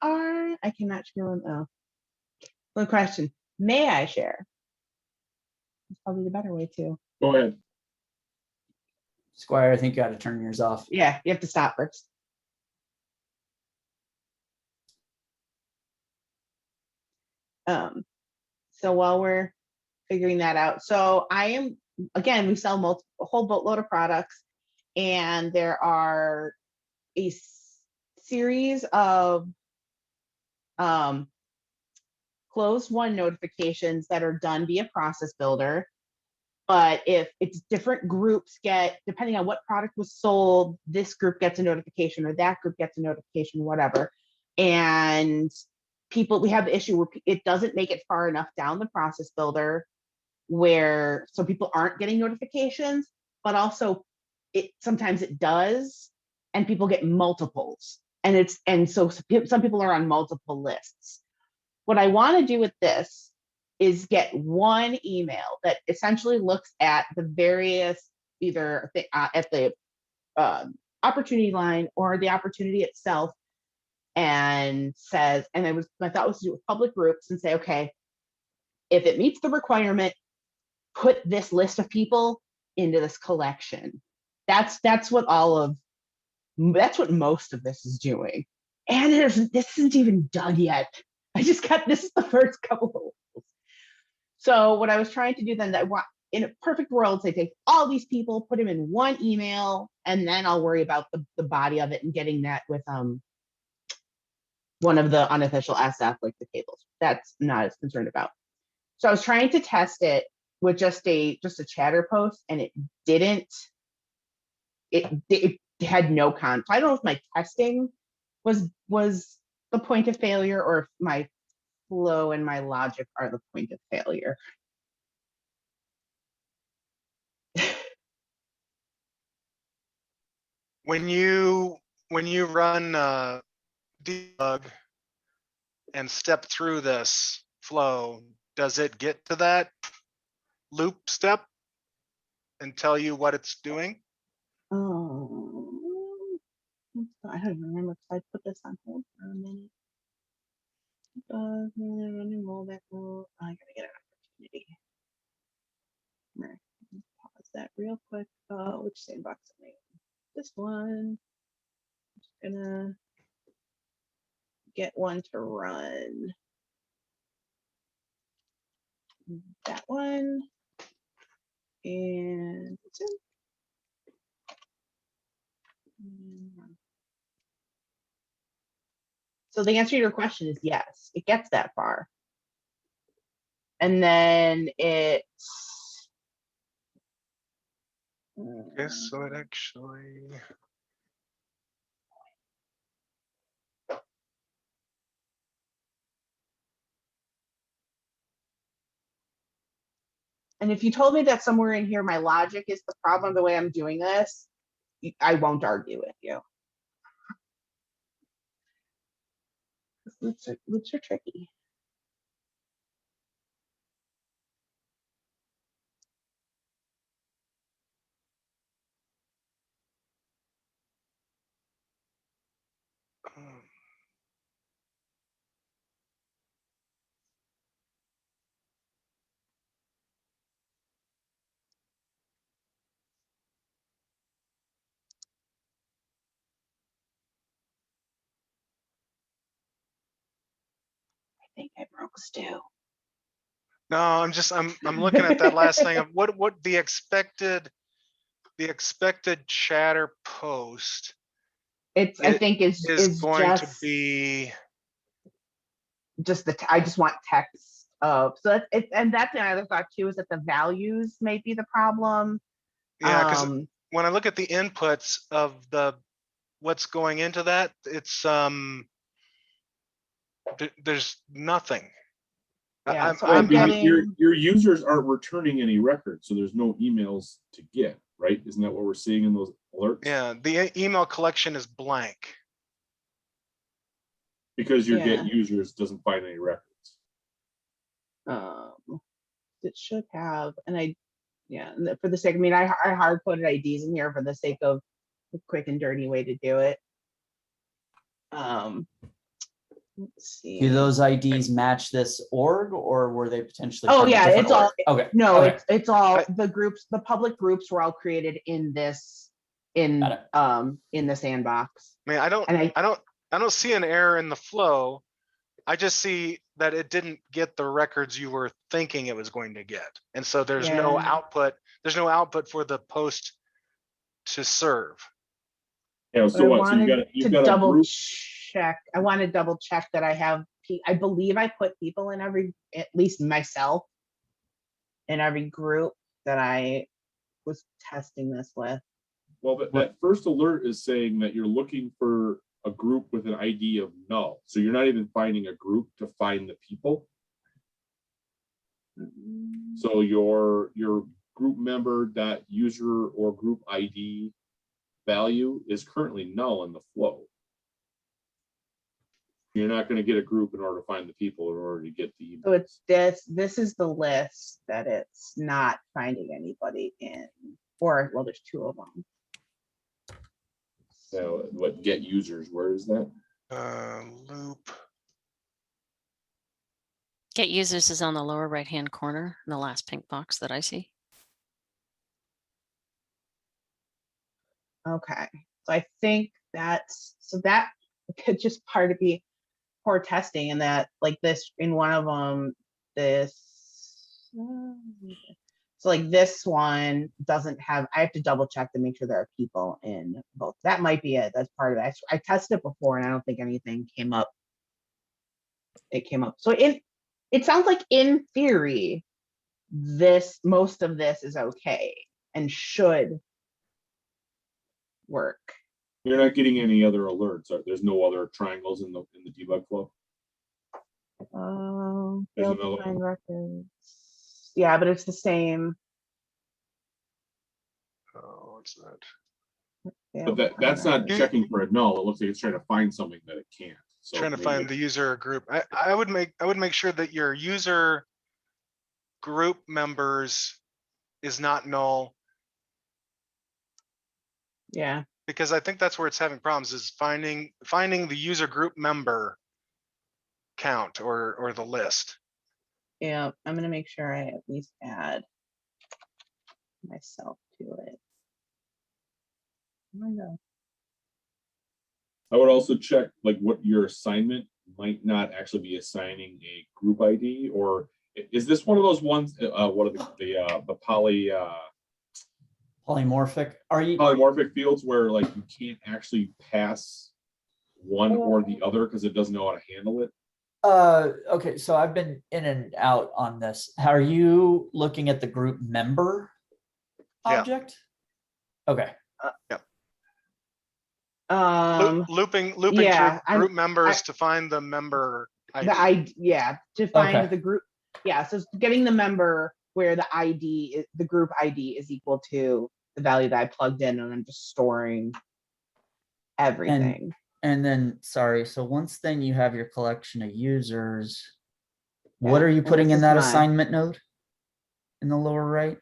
Speaker 8: I cannot share one question. May I share? It's probably the better way to.
Speaker 1: Go ahead.
Speaker 2: Squire, I think you got to turn yours off.
Speaker 8: Yeah, you have to stop first. So while we're figuring that out, so we sell a whole boatload of products, and there are a series of closed one notifications that are done via Process Builder. But if it's different groups depending on what product was sold, this group gets a notification or that group gets a notification, whatever. And we have the issue where it doesn't make it far enough down the Process Builder so people aren't getting notifications, but also sometimes it does, and people get multiples. And so some people are on multiple lists. What I want to do with this is get one email that essentially looks at the various, either at the opportunity line or the opportunity itself, and says, my thought was to do it with public groups and say, okay, if it meets the requirement, put this list of people into this collection. That's what most of this is doing. And this isn't even done yet. This is the first couple of rules. So what I was trying to do then, in a perfect world, say take all these people, put them in one email, and then I'll worry about the body of it and getting that with one of the unofficial SF, like the tables. That's not as concerned about. So I was trying to test it with just a chatter post, and it didn't. It had no content. I don't know if my testing was the point of failure, or if my flow and my logic are the point of failure.
Speaker 6: When you run debug and step through this flow, does it get to that loop step and tell you what it's doing?
Speaker 8: Oh, I don't even remember because I put this on hold for a minute. Running rollback rule. I gotta get an opportunity. Right. Pause that real quick. Which sandbox am I in? This one. I'm just gonna get one to run. That one. And that's it. So the answer to your question is yes, it gets that far. And then it's
Speaker 6: Okay, so it actually.
Speaker 8: and if you told me that somewhere in here my logic is the problem the way I'm doing this, I won't argue with you. Loops are tricky. I think I broke Stu.
Speaker 6: No, I'm looking at that last thing of what the expected chatter post.
Speaker 8: I think is
Speaker 6: going
Speaker 8: just
Speaker 6: to be
Speaker 8: just I just want text of, so and that's another thought too, is that the values may be the problem.
Speaker 6: Yeah, because when I look at the inputs of what's going into that, it's there's nothing.
Speaker 8: Yeah, so
Speaker 1: Right,
Speaker 8: I'm getting
Speaker 1: your users aren't returning any records, so there's no emails to get, right? Isn't that what we're seeing in those alerts?
Speaker 6: Yeah, the email collection is blank.
Speaker 1: Because your get users doesn't find any records.
Speaker 8: It should have, and for the sake, I mean, I hard coded IDs in here for the sake of a quick and dirty way to do it. Let's see.
Speaker 2: Do those IDs match this org, or were they potentially?
Speaker 8: Oh
Speaker 2: from a
Speaker 8: yeah,
Speaker 2: different
Speaker 8: it's all
Speaker 2: org? Okay.
Speaker 8: No,
Speaker 2: okay.
Speaker 8: it's all the groups. The public groups were all created in this in the sandbox.
Speaker 6: I mean, I don't see an error in the flow. I just see that it didn't get the records you were thinking it was going to get, and so there's no output. There's no output for the post to serve.
Speaker 1: Yeah. So what? So you got a group.
Speaker 8: Check. I want to double check that I have. I believe I put people in at least myself, in every group that I was testing this with.
Speaker 1: Well, but that first alert is saying that you're looking for a group with an ID of null. So you're not even finding a group to find the people. So your group member that user or group ID value is currently null in the flow. You're not going to get a group in order to find the people in order to get the email.
Speaker 8: So it's this is the list that it's not finding anybody in, or well, there's two of them.
Speaker 1: So what get users, where is that?
Speaker 6: Loop.
Speaker 10: Get users is on the lower right-hand corner in the last pink box that I see.
Speaker 8: Okay, so I think that could just part of be poor testing, and that like this in one of them, so like this one doesn't have, I have to double check to make sure there are people in both. That might be it. That's part of it. I tested it before and I don't think anything came up. It came up. So it sounds like in theory, most of this is okay and should work.
Speaker 1: You're not getting any other alerts. There's no other triangles in the debug flow. There's
Speaker 8: Failed to
Speaker 1: another
Speaker 8: find
Speaker 1: one.
Speaker 8: records. Yeah, but it's the same.
Speaker 6: Oh, what's that?
Speaker 1: But that's not checking for a null. It looks like it's trying to find something that it can't. So
Speaker 6: Trying to
Speaker 1: maybe
Speaker 6: find the user group. I would make sure that your user group members is not null,
Speaker 8: Yeah.
Speaker 6: because I think that's where it's having problems, is finding the user group member count or the list.
Speaker 8: Yeah, I'm gonna make sure I at least add myself to it. Oh my God.
Speaker 1: I would also check like what your assignment might not actually be assigning a group ID, or is this one of those ones? What are the
Speaker 2: Polymorphic. Are you?
Speaker 1: polymorphic fields where like you can't actually pass one or the other because it doesn't know how to handle it?
Speaker 2: Okay, so I've been in and out on this. How are you looking at the group member
Speaker 6: Yeah.
Speaker 2: object? Okay.
Speaker 6: Looping
Speaker 8: yeah,
Speaker 6: through group members to find the member ID.
Speaker 8: To find
Speaker 2: Okay.
Speaker 8: the group. Yeah, so it's getting the member where the ID is, the group ID is equal to the value that I plugged in, and I'm just storing everything.
Speaker 2: And then, sorry, so once then you have your collection of users, what
Speaker 8: Yeah,
Speaker 2: are you
Speaker 8: and
Speaker 2: putting
Speaker 8: this
Speaker 2: in
Speaker 8: is
Speaker 2: that
Speaker 8: my-
Speaker 2: assignment node in the lower right?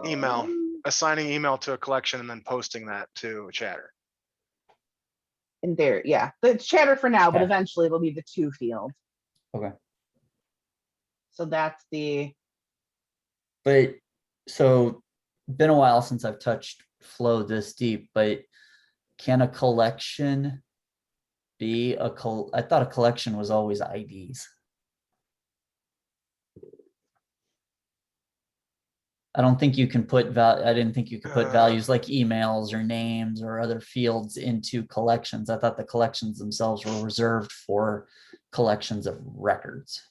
Speaker 6: Email, assigning email to a collection and then posting that to Chatter.
Speaker 8: In there, yeah, it's Chatter for now, but
Speaker 2: Okay.
Speaker 8: eventually it'll be the to field.
Speaker 2: Okay.
Speaker 8: So that's the,
Speaker 2: But so been a while since I've touched flow this deep, but can a collection be I thought a collection was always IDs. I don't think you can put I didn't think you could put values like emails or names or other fields into collections. I thought the collections themselves were reserved for collections of records.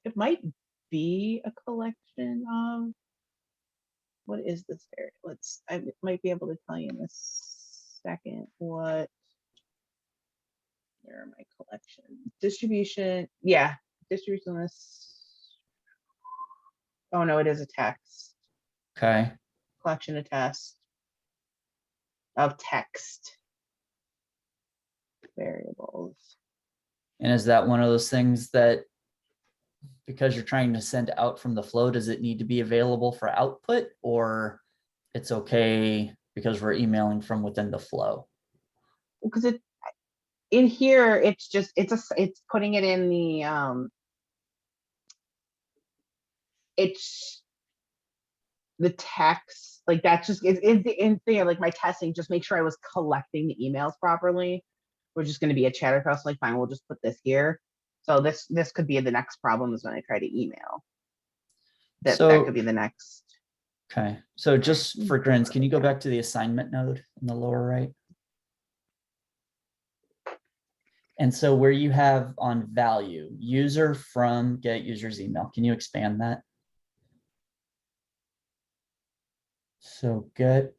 Speaker 8: it might be a collection of, what is this area? I might be able to tell you in a second where are my collections? Distribution, yeah, distribution list. Oh no, it is a text.
Speaker 2: Okay.
Speaker 8: Collection of text variables.
Speaker 2: And is that one of those things that because you're trying to send out from the flow, does it need to be available for output, or it's okay because we're emailing from within the flow?
Speaker 8: Because it in here, it's just it's putting it in the it's the text, like that's just in there, like my testing, just make sure I was collecting the emails properly. We're just going to be a chatter cross, like fine, we'll just put this here. So this could be the next problem, is when I try to email. That could be the next.
Speaker 2: Okay, so just for grins, can you go back to the assignment node in the lower right? And so where you have on value, user from get user's email, can you expand that? So get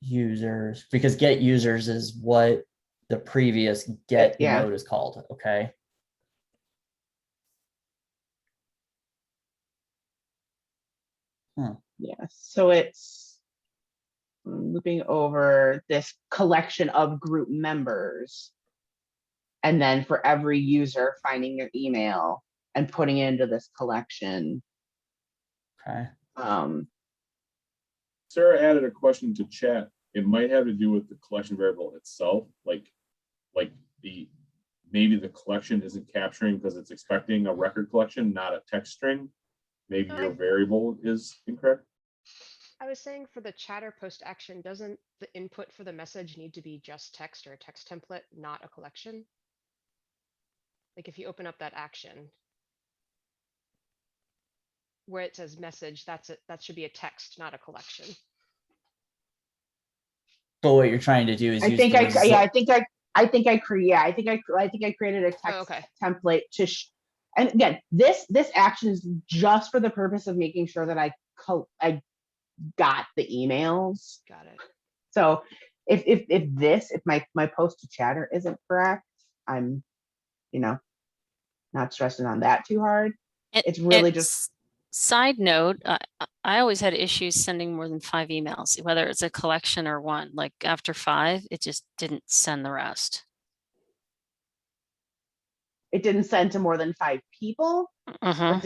Speaker 2: users, because get users is what the previous get node is called, okay?
Speaker 8: Yeah, so it's looping over this collection of group members, and then for every user finding their email and putting it into this collection.
Speaker 2: Okay.
Speaker 1: Sarah added a question to chat. It might have to do with the collection variable itself. Like maybe the collection isn't capturing because it's expecting a record collection, not a text string. Maybe your variable is incorrect.
Speaker 11: I was saying for the chatter post action, doesn't the input for the message need to be just text or a text template, not a collection? Like if you open up that action where it says message, that should be a text, not a collection.
Speaker 2: But what you're trying to do is
Speaker 8: I think I created a text template and again, this action is just for the purpose of making sure that I got the emails.
Speaker 11: Got it.
Speaker 8: So if my post to chatter isn't correct, I'm, not stressing on that too hard. It's really just.
Speaker 10: Side note, I always had issues sending more than 5 emails, whether it's a collection or one. Like after 5, it just didn't send the rest.
Speaker 8: It didn't send to more than 5 people?
Speaker 10: Uh-huh.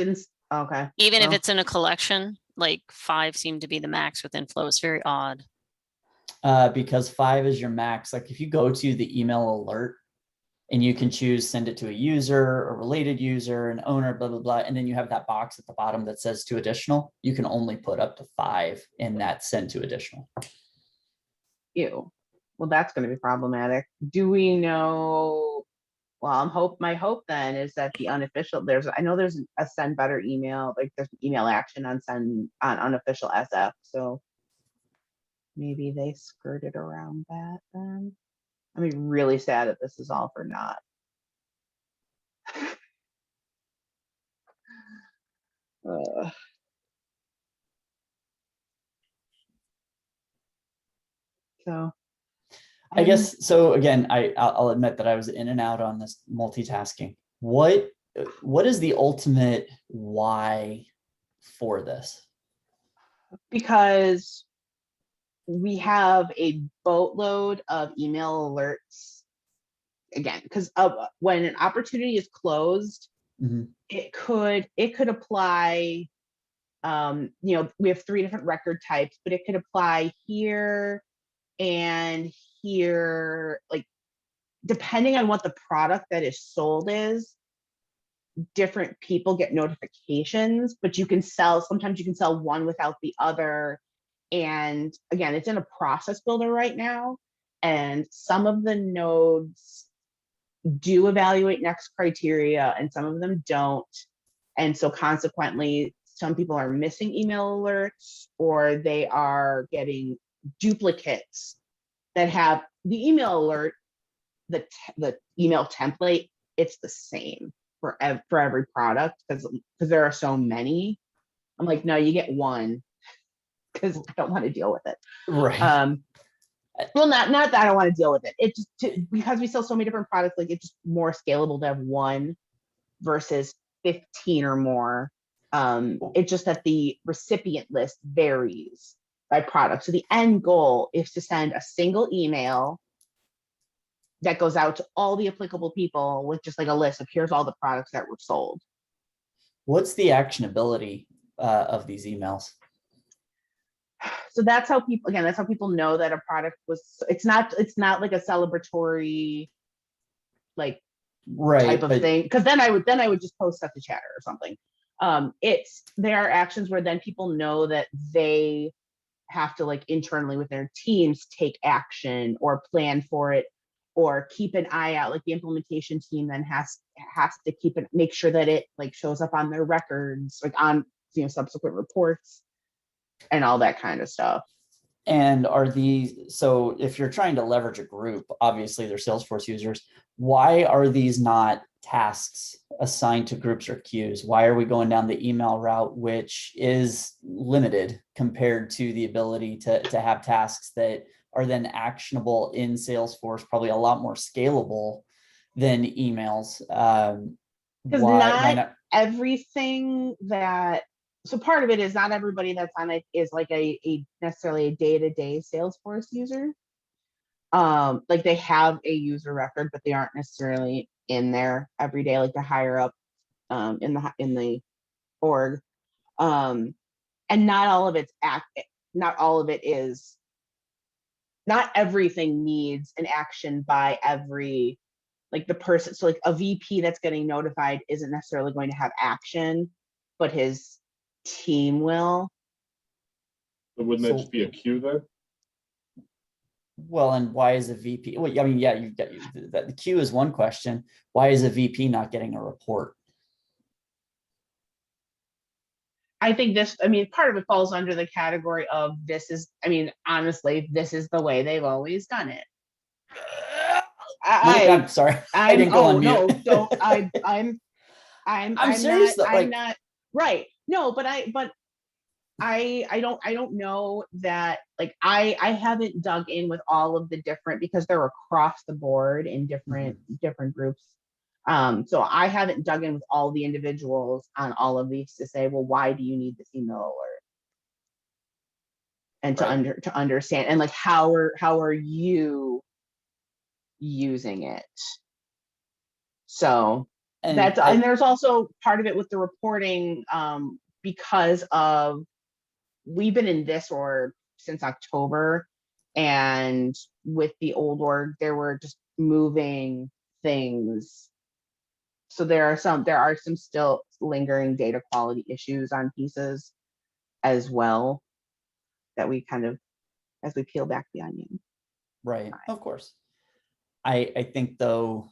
Speaker 8: Okay.
Speaker 10: Even if it's in a collection, like 5 seemed to be the max with inflow. It's very odd.
Speaker 2: Because 5 is your max. Like if you go to the email alert and you can choose send it to a user, a related user, an owner, blah, blah, blah. And then you have that box at the bottom that says to additional. You can only put up to 5 in that send to additional.
Speaker 8: Ew. Well, that's going to be problematic. Do we know? Well, my hope then is that the unofficial, I know there's a send better email, like there's an email action on send on unofficial SF. So maybe they skirted around that then. I'm really sad that this is all for naught. So
Speaker 2: I guess so. Again, I'll admit that I was in and out on this multitasking. What is the ultimate why for this?
Speaker 8: Because we have a boatload of email alerts again, because when an opportunity is closed, it could apply. We have 3 different record types, but it could apply here and here, like depending on what the product that is sold is, different people get notifications, but sometimes you can sell one without the other. And again, it's in a process builder right now. And some of the nodes do evaluate next criteria and some of them don't. And so consequently, some people are missing email alerts or they are getting duplicates that have the email alert, the email template, it's the same for every product because there are so many. I'm like, no, you get one because I don't want to deal with it.
Speaker 2: Right.
Speaker 8: Well, not that I don't want to deal with it. It just because we sell so many different products, like it's just more scalable to have one versus 15 or more. It's just that the recipient list varies by product. So the end goal is to send a single email that goes out to all the applicable people with just like a list of here's all the products that were sold.
Speaker 2: What's the actionability of these emails?
Speaker 8: So that's how people know that a product was. It's not like a celebratory, like type of thing. Because then I would just post stuff to chatter or something. There are actions where then people know that they have to like internally with their teams take action or plan for it or keep an eye out. Like the implementation team then has to make sure that it like shows up on their records, like on subsequent reports and all that kind of stuff.
Speaker 2: And so if you're trying to leverage a group, obviously they're Salesforce users, why are these not tasks assigned to groups or queues? Why are we going down the email route, which is limited compared to the ability to have tasks that are then actionable in Salesforce, probably a lot more scalable than emails?
Speaker 8: Because not everything that, so part of it is not everybody that's on it is like a necessarily a day-to-day Salesforce user. Like they have a user record, but they aren't necessarily in there every day, like the higher up in the org. And not all of it's not everything needs an action by every like the person, so like a VP that's getting notified isn't necessarily going to have action, but his team will.
Speaker 1: But wouldn't that
Speaker 2: So-
Speaker 1: just be a queue then?
Speaker 2: Well, and why is a VP? Well, I mean, yeah, you've got that. The queue is one question. Why is a VP not getting a report?
Speaker 8: I think this, I mean, part of it falls under the category of this is, I mean, honestly, this is the way they've always done it.
Speaker 2: I'm sorry. I didn't go on mute.
Speaker 8: No, don't. I'm
Speaker 2: serious though,
Speaker 8: I'm
Speaker 2: like-
Speaker 8: not right. No, but I don't know that, like, I haven't dug in with all of the different, because they're across the board in different groups. So I haven't dug in with all the individuals on all of these to say, well, why do you need this email alert? And
Speaker 1: Right.
Speaker 8: to understand, and like, how are you using it? So
Speaker 2: And
Speaker 8: that's,
Speaker 2: I-
Speaker 8: and there's also part of it with the reporting, because of, we've been in this org since October, and with the old org, there were just moving things. So there are some still lingering data quality issues on pieces as well, that we kind of, as we peel back the onion.
Speaker 2: Right, of course. I think though,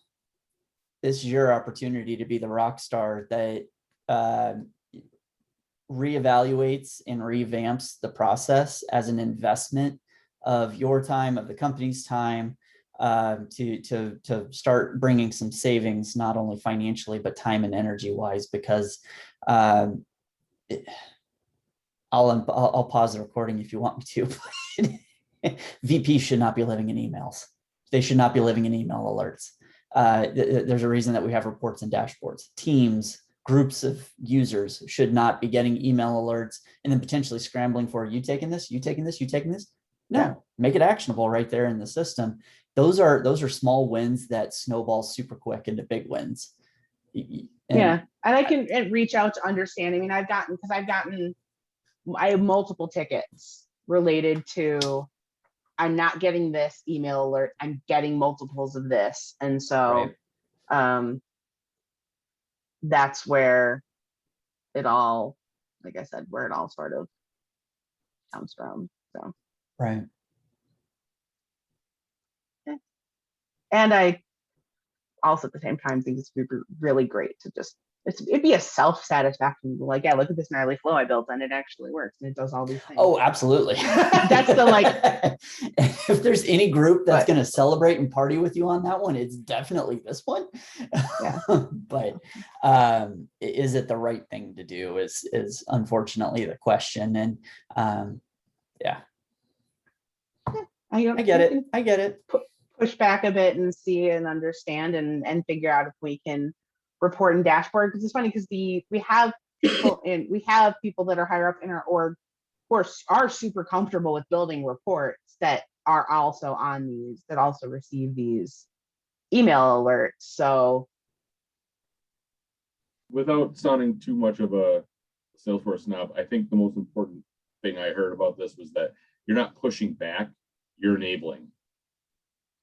Speaker 2: this is your opportunity to be the rock star that reevaluates and revamps the process as an investment of your time, of the company's time, to start bringing some savings, not only financially, but time and energy wise, because I'll pause the recording if you want me to. VPs should not be living in emails. They should not be living in email alerts. There's a reason that we have reports and dashboards. Teams, groups of users should not be getting email alerts and then potentially scrambling for, you taking this, you taking this, you taking this? No,
Speaker 8: Yeah.
Speaker 2: Make it actionable right there in the system. Those are small wins that snowball super quick into big wins.
Speaker 8: Yeah, and I can reach out to understand. I mean, I have multiple tickets related to, I'm not getting this email alert, I'm getting multiples of this. And so that's where it all, like I said, where it all sort of comes from. So
Speaker 2: Right.
Speaker 8: and I also at the same time think it's really great to just, it'd be a self-satisfaction, like, yeah, look at this gnarly flow I built and it actually works and it does all these things.
Speaker 2: Oh, absolutely.
Speaker 8: That's the, like,
Speaker 2: if there's any group that's going to celebrate and party with you on that one, it's definitely this one.
Speaker 8: Yeah.
Speaker 2: But is it the right thing to do is unfortunately the question. And yeah. I get it.
Speaker 8: Push back a bit and see and understand and figure out if we can report and dashboard, because it's funny because we have people that are higher up in our org who are super comfortable with building reports that are also on these, that also receive these email alerts. So
Speaker 1: Without sounding too much of a Salesforce snob, I think the most important thing I heard about this was that you're not pushing back, you're enabling.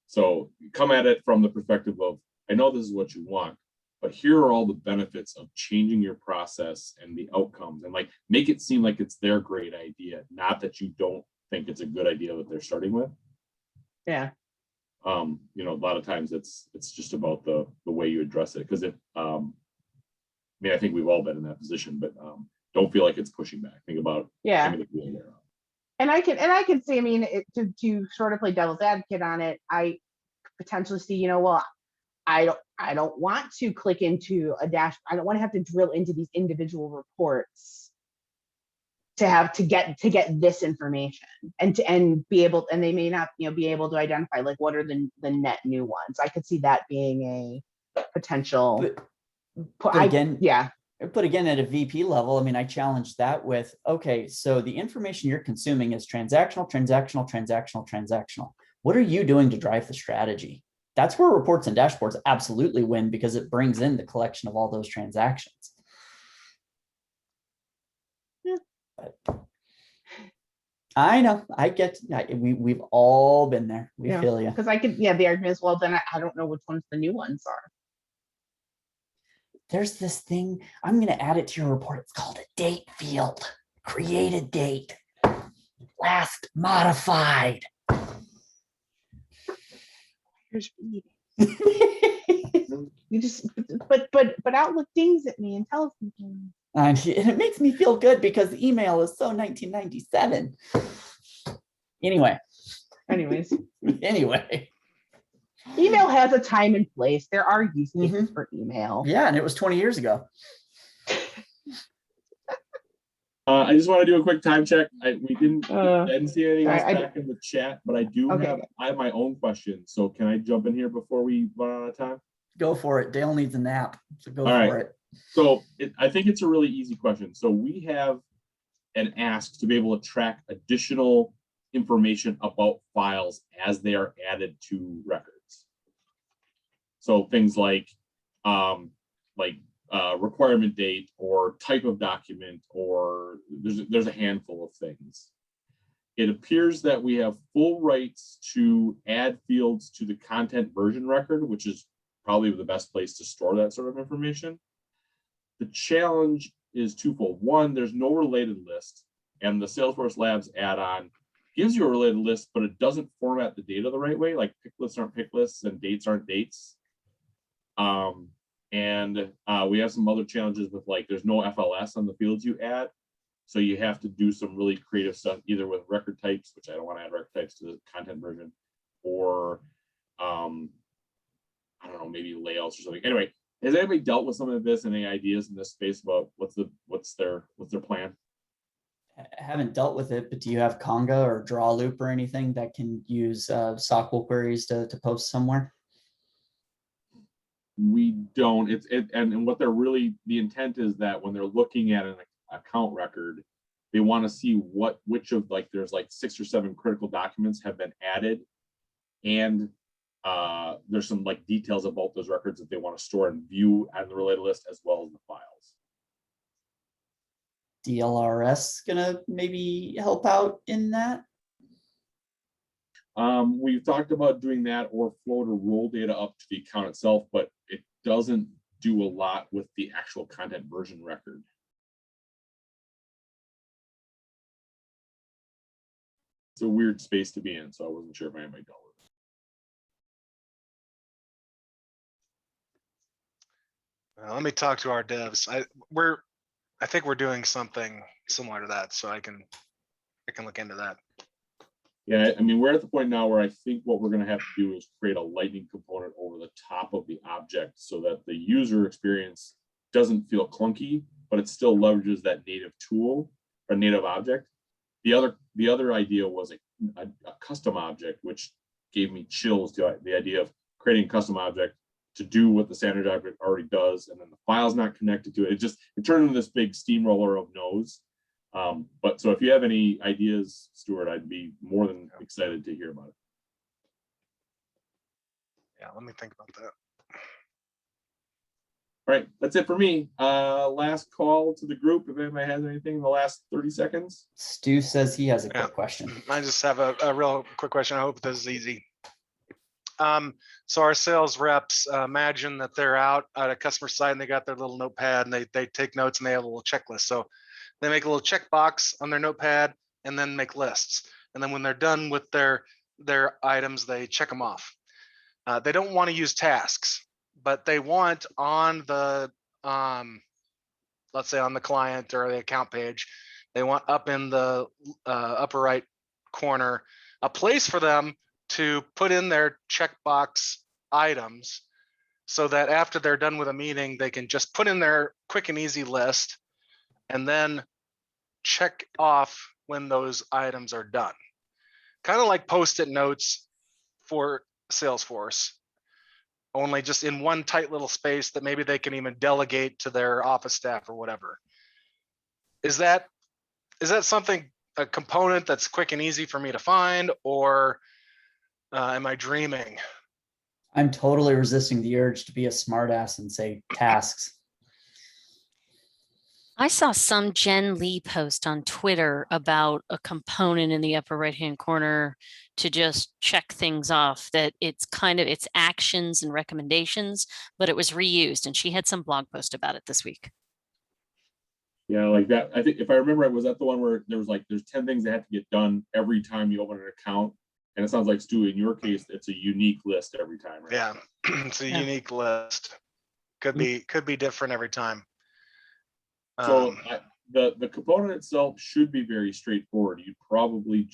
Speaker 1: So come at it from the perspective of, I know this is what you want, but here are all the benefits of changing your process and the outcomes, and like make it seem like it's their great idea, not that you don't think it's a good idea that they're starting with.
Speaker 8: yeah.
Speaker 1: You know, a lot of times it's just about the way you address it. Because I mean, I think we've all been in that position, but don't feel like it's pushing back. Think about
Speaker 8: And I can see, I mean, to sort of play devil's advocate on it, I potentially see, you know, well, I don't want to click into a dash. I don't want to have to drill into these individual reports to get this information and be able, and they may not, you know, be able to identify like what are the net new ones. I could see that being a potential.
Speaker 2: But again, at a VP level, I mean, I challenge that with, okay, so the information you're consuming is transactional. What are you doing to drive the strategy? That's where reports and dashboards absolutely win, because it brings in the collection of all those transactions. I know. I get. We've all been there. We
Speaker 8: Yeah,
Speaker 2: feel you.
Speaker 8: because I could, the argument is, well, then I don't know which ones the new ones are.
Speaker 2: There's this thing. I'm going to add it to your report. It's called a date field. Created date. Last modified.
Speaker 8: Here's reading. You just, but Outlook dings at me and tells me things.
Speaker 2: And it makes me feel good because email is so 1997. Anyway.
Speaker 8: Anyways,
Speaker 2: Email
Speaker 8: has a time and place. There are use cases for email.
Speaker 2: Yeah, and it was 20 years ago.
Speaker 1: I just want to do a quick time check. We didn't see anything else back in the chat, but I have my own question. So can I jump in here before we run out of time?
Speaker 2: Go for it. Dale needs a nap, so go
Speaker 1: All
Speaker 2: for
Speaker 1: right.
Speaker 2: it.
Speaker 1: So I think it's a really easy question. So we have an ask to be able to track additional information about files as they are added to records. So things like requirement date or type of document, or there's a handful of things. It appears that we have full rights to add fields to the content version record, which is probably the best place to store that sort of information. The challenge is twofold. One, there's no related list, and the Salesforce Labs add-on gives you a related list, but it doesn't format the data the right way. Like pick lists aren't pick lists and dates aren't dates. We have some other challenges with, like, there's no FLS on the fields you add. So you have to do some really creative stuff, either with record types, which I don't want to add record types to the content version, or I don't know, maybe layouts or something. Anyway, has anybody dealt with some of this and any ideas in this space about what's their plan?
Speaker 2: I haven't dealt with it, but do you have Conga or draw loop or anything that can use SQL queries to post somewhere?
Speaker 1: We don't. And what they're really, the intent is that when they're looking at an account record, they want to see which of, like, there's like 6 or 7 critical documents have been added, and there's some like details about those records that they want to store and view on the related list, as well as the files.
Speaker 2: DLRS gonna maybe help out in that?
Speaker 1: We've talked about doing that, or float or roll data up to the account itself, but it doesn't do a lot with the actual content version record. It's a weird space to be in, so I wasn't sure if anybody dealt with it.
Speaker 6: Let me talk to our devs. I think we're doing something similar to that, so I can look into that.
Speaker 1: Yeah, I mean, we're at the point now where I think what we're going to have to do is create a lightning component over the top of the object so that the user experience doesn't feel clunky, but it still leverages that native tool or native object. The other idea was a custom object, which gave me chills to the idea of creating a custom object to do what the standard object already does, and then the file's not connected to it. It turned into this big steamroller of no's. But so if you have any ideas, Stuart, I'd be more than excited to hear about it.
Speaker 6: Yeah, let me think about that.
Speaker 1: All right, that's it for me. Last call to the group. If anybody has anything in the last 30 seconds.
Speaker 2: Stu says he has a quick question.
Speaker 6: I just have a real quick question. I hope this is easy. So our sales reps, imagine that they're out at a customer site and they got their little notepad and they take notes and they have a little checklist. So they make a little checkbox on their notepad and then make lists. And then when they're done with their items, they check them off. They don't want to use tasks, but they want on the, let's say on the client or the account page, they want up in the upper right corner, a place for them to put in their checkbox items so that after they're done with a meeting, they can just put in their quick and easy list and then check off when those items are done. Kind of like Post-it notes for Salesforce, only just in one tight little space that maybe they can even delegate to their office staff or whatever. Is that something, a component that's quick and easy for me to find, or am I dreaming?
Speaker 2: I'm totally resisting the urge to be a smartass and say tasks.
Speaker 10: I saw some Jen Lee post on Twitter about a component in the upper right-hand corner to just check things off, that it's actions and recommendations, but it was reused, and she had some blog post about it this week.
Speaker 1: Yeah, like that. I think if I remember, it was that the one where there's 10 things that have to get done every time you open an account. And it sounds like, Stu, in your case, it's a unique list every time, right?
Speaker 6: Yeah, it's a unique list. Could be different every time.
Speaker 1: So the component itself should be very straightforward. You probably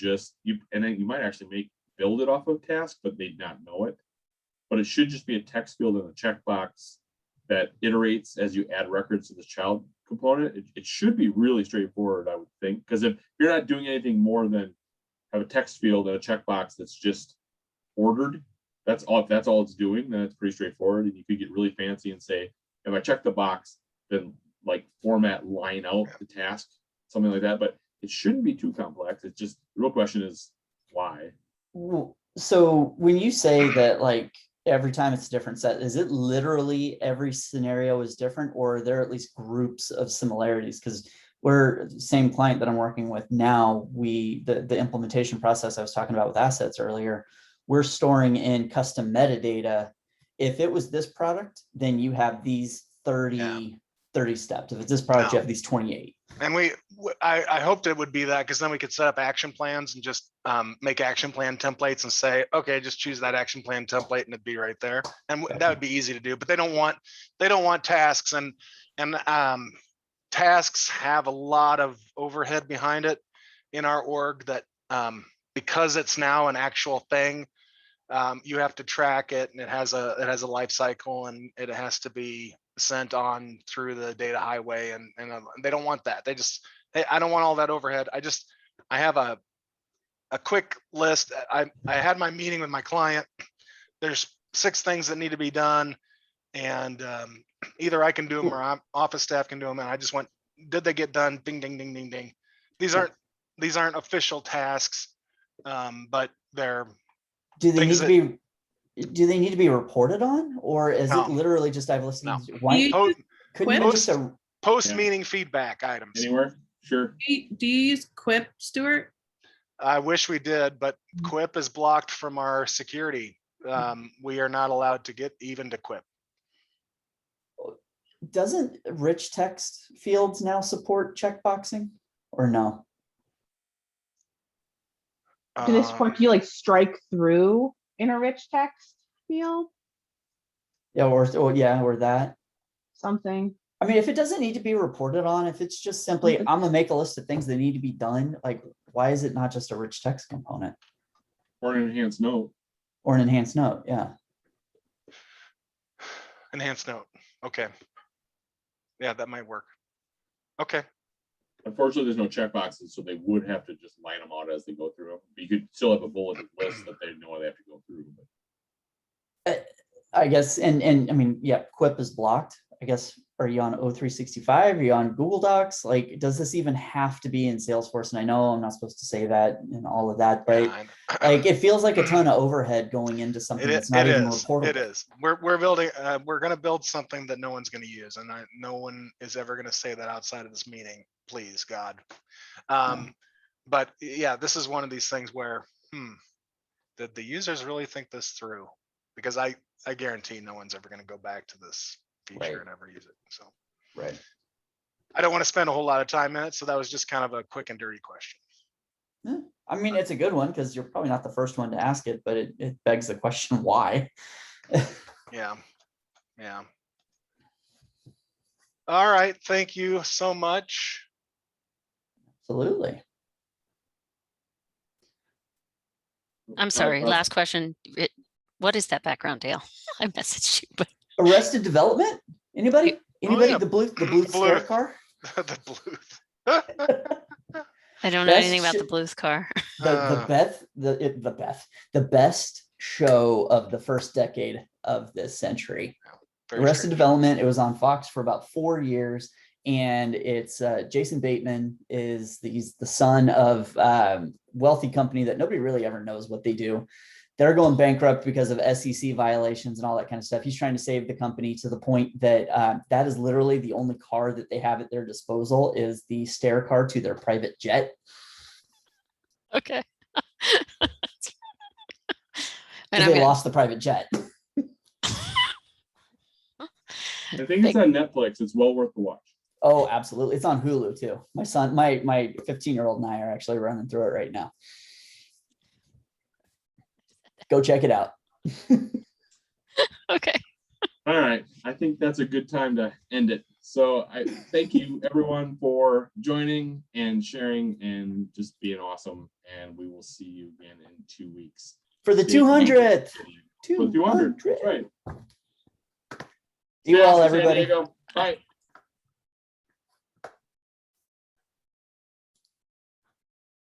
Speaker 1: and then you might actually build it off of task, but they'd not know it. But it should just be a text field in the checkbox that iterates as you add records to the child component. It should be really straightforward, I would think, because if you're not doing anything more than have a text field and a checkbox that's just ordered, that's all it's doing, then it's pretty straightforward. And you could get really fancy and say, if I check the box, then like format line out the task, something like that. But it shouldn't be too complex. It's just the real question is why.
Speaker 2: So when you say that, like, every time it's a different set, is it literally every scenario is different, or are there at least groups of similarities? Because we're the same client that I'm working with now, the implementation process I was talking about with assets earlier, we're storing in custom metadata. If it was this product, then you have these 30 steps. If it's this product, you have these 28.
Speaker 6: And I hoped it would be that, because then we could set up action plans and just make action plan templates and say, okay, just choose that action plan template and it'd be right there. And that would be easy to do. But they don't want tasks, and tasks have a lot of overhead behind it in our org that because it's now an actual thing, you have to track it, and it has a life cycle, and it has to be sent on through the data highway, and they don't want that. I don't want all that overhead. I have a quick list. I had my meeting with my client. There's 6 things that need to be done, and either I can do them or office staff can do them. And I just went, did they get done? Ding, ding, ding, ding, ding. These aren't official tasks, but they're
Speaker 2: do they need to be reported on, or is it literally just I've listened? Why couldn't you just
Speaker 6: post meeting feedback items
Speaker 1: anywhere? Sure.
Speaker 9: Do you use Quip, Stuart?
Speaker 6: I wish we did, but Quip is blocked from our security. We are not allowed to get even to Quip.
Speaker 2: Doesn't rich text fields now support checkboxing, or no?
Speaker 8: Do they support you like strike through in a rich text field?
Speaker 2: Yeah, or that.
Speaker 8: Something.
Speaker 2: I mean, if it doesn't need to be reported on, if it's just simply, I'm gonna make a list of things that need to be done, like, why is it not just a rich text component?
Speaker 1: Or an enhanced note.
Speaker 2: Or an enhanced note, yeah.
Speaker 6: Enhanced note, okay. Yeah, that might work. Okay.
Speaker 1: Unfortunately, there's no checkboxes, so they would have to just line them out as they go through them. But you could still have a bulleted list that they know they have to go through. But
Speaker 2: I guess, and I mean, yeah, Quip is blocked. I guess, are you on O365? Are you on Google Docs? Like, does this even have to be in Salesforce? And I know I'm not supposed to say that and all of that, but like, it feels like a ton of overhead going into something that's not even reportable.
Speaker 6: It is. We're building. We're going to build something that no one's going to use, and no one is ever going to say that outside of this meeting. Please, God. But yeah, this is one of these things where, did the users really think this through? Because I guarantee no one's ever going to go back to this feature and ever use it. So I don't want to spend a whole lot of time in it. So that was just kind of a quick and dirty question.
Speaker 2: Yeah. I mean, it's a good one because you're probably not the first one to ask it, but it begs the question, why?
Speaker 6: Yeah. All right. Thank you so much.
Speaker 2: Absolutely.
Speaker 10: I'm sorry. Last question. What is that background, Dale? I messaged you, but
Speaker 2: Arrested Development? Anybody?
Speaker 6: Yeah.
Speaker 2: The Bluth square car?
Speaker 6: The Bluth.
Speaker 10: I don't know anything about the Bluth car.
Speaker 2: The best show of the first decade of this century. Arrested Development. It was on Fox for about 4 years, and it's Jason Bateman he's the son of wealthy company that nobody really ever knows what they do. they're going bankrupt because of SEC violations and all that kind of stuff. He's trying to save the company to the point that that is literally the only car that they have at their disposal is the stair car to their private jet.
Speaker 10: Okay.
Speaker 2: Because they lost the private jet.
Speaker 1: I think it's on Netflix. It's well worth the watch.
Speaker 2: Oh, absolutely. It's on Hulu too. My son, my 15-year-old and I are actually running through it right now. Go check it out.
Speaker 10: Okay.
Speaker 1: All right. I think that's a good time to end it. So I thank you everyone for joining and sharing and just being awesome. And we will see you again in 2 weeks.
Speaker 2: For the 200th.
Speaker 1: For the 200. That's right.
Speaker 2: See you all,
Speaker 1: San
Speaker 2: everybody.
Speaker 1: Diego. Bye.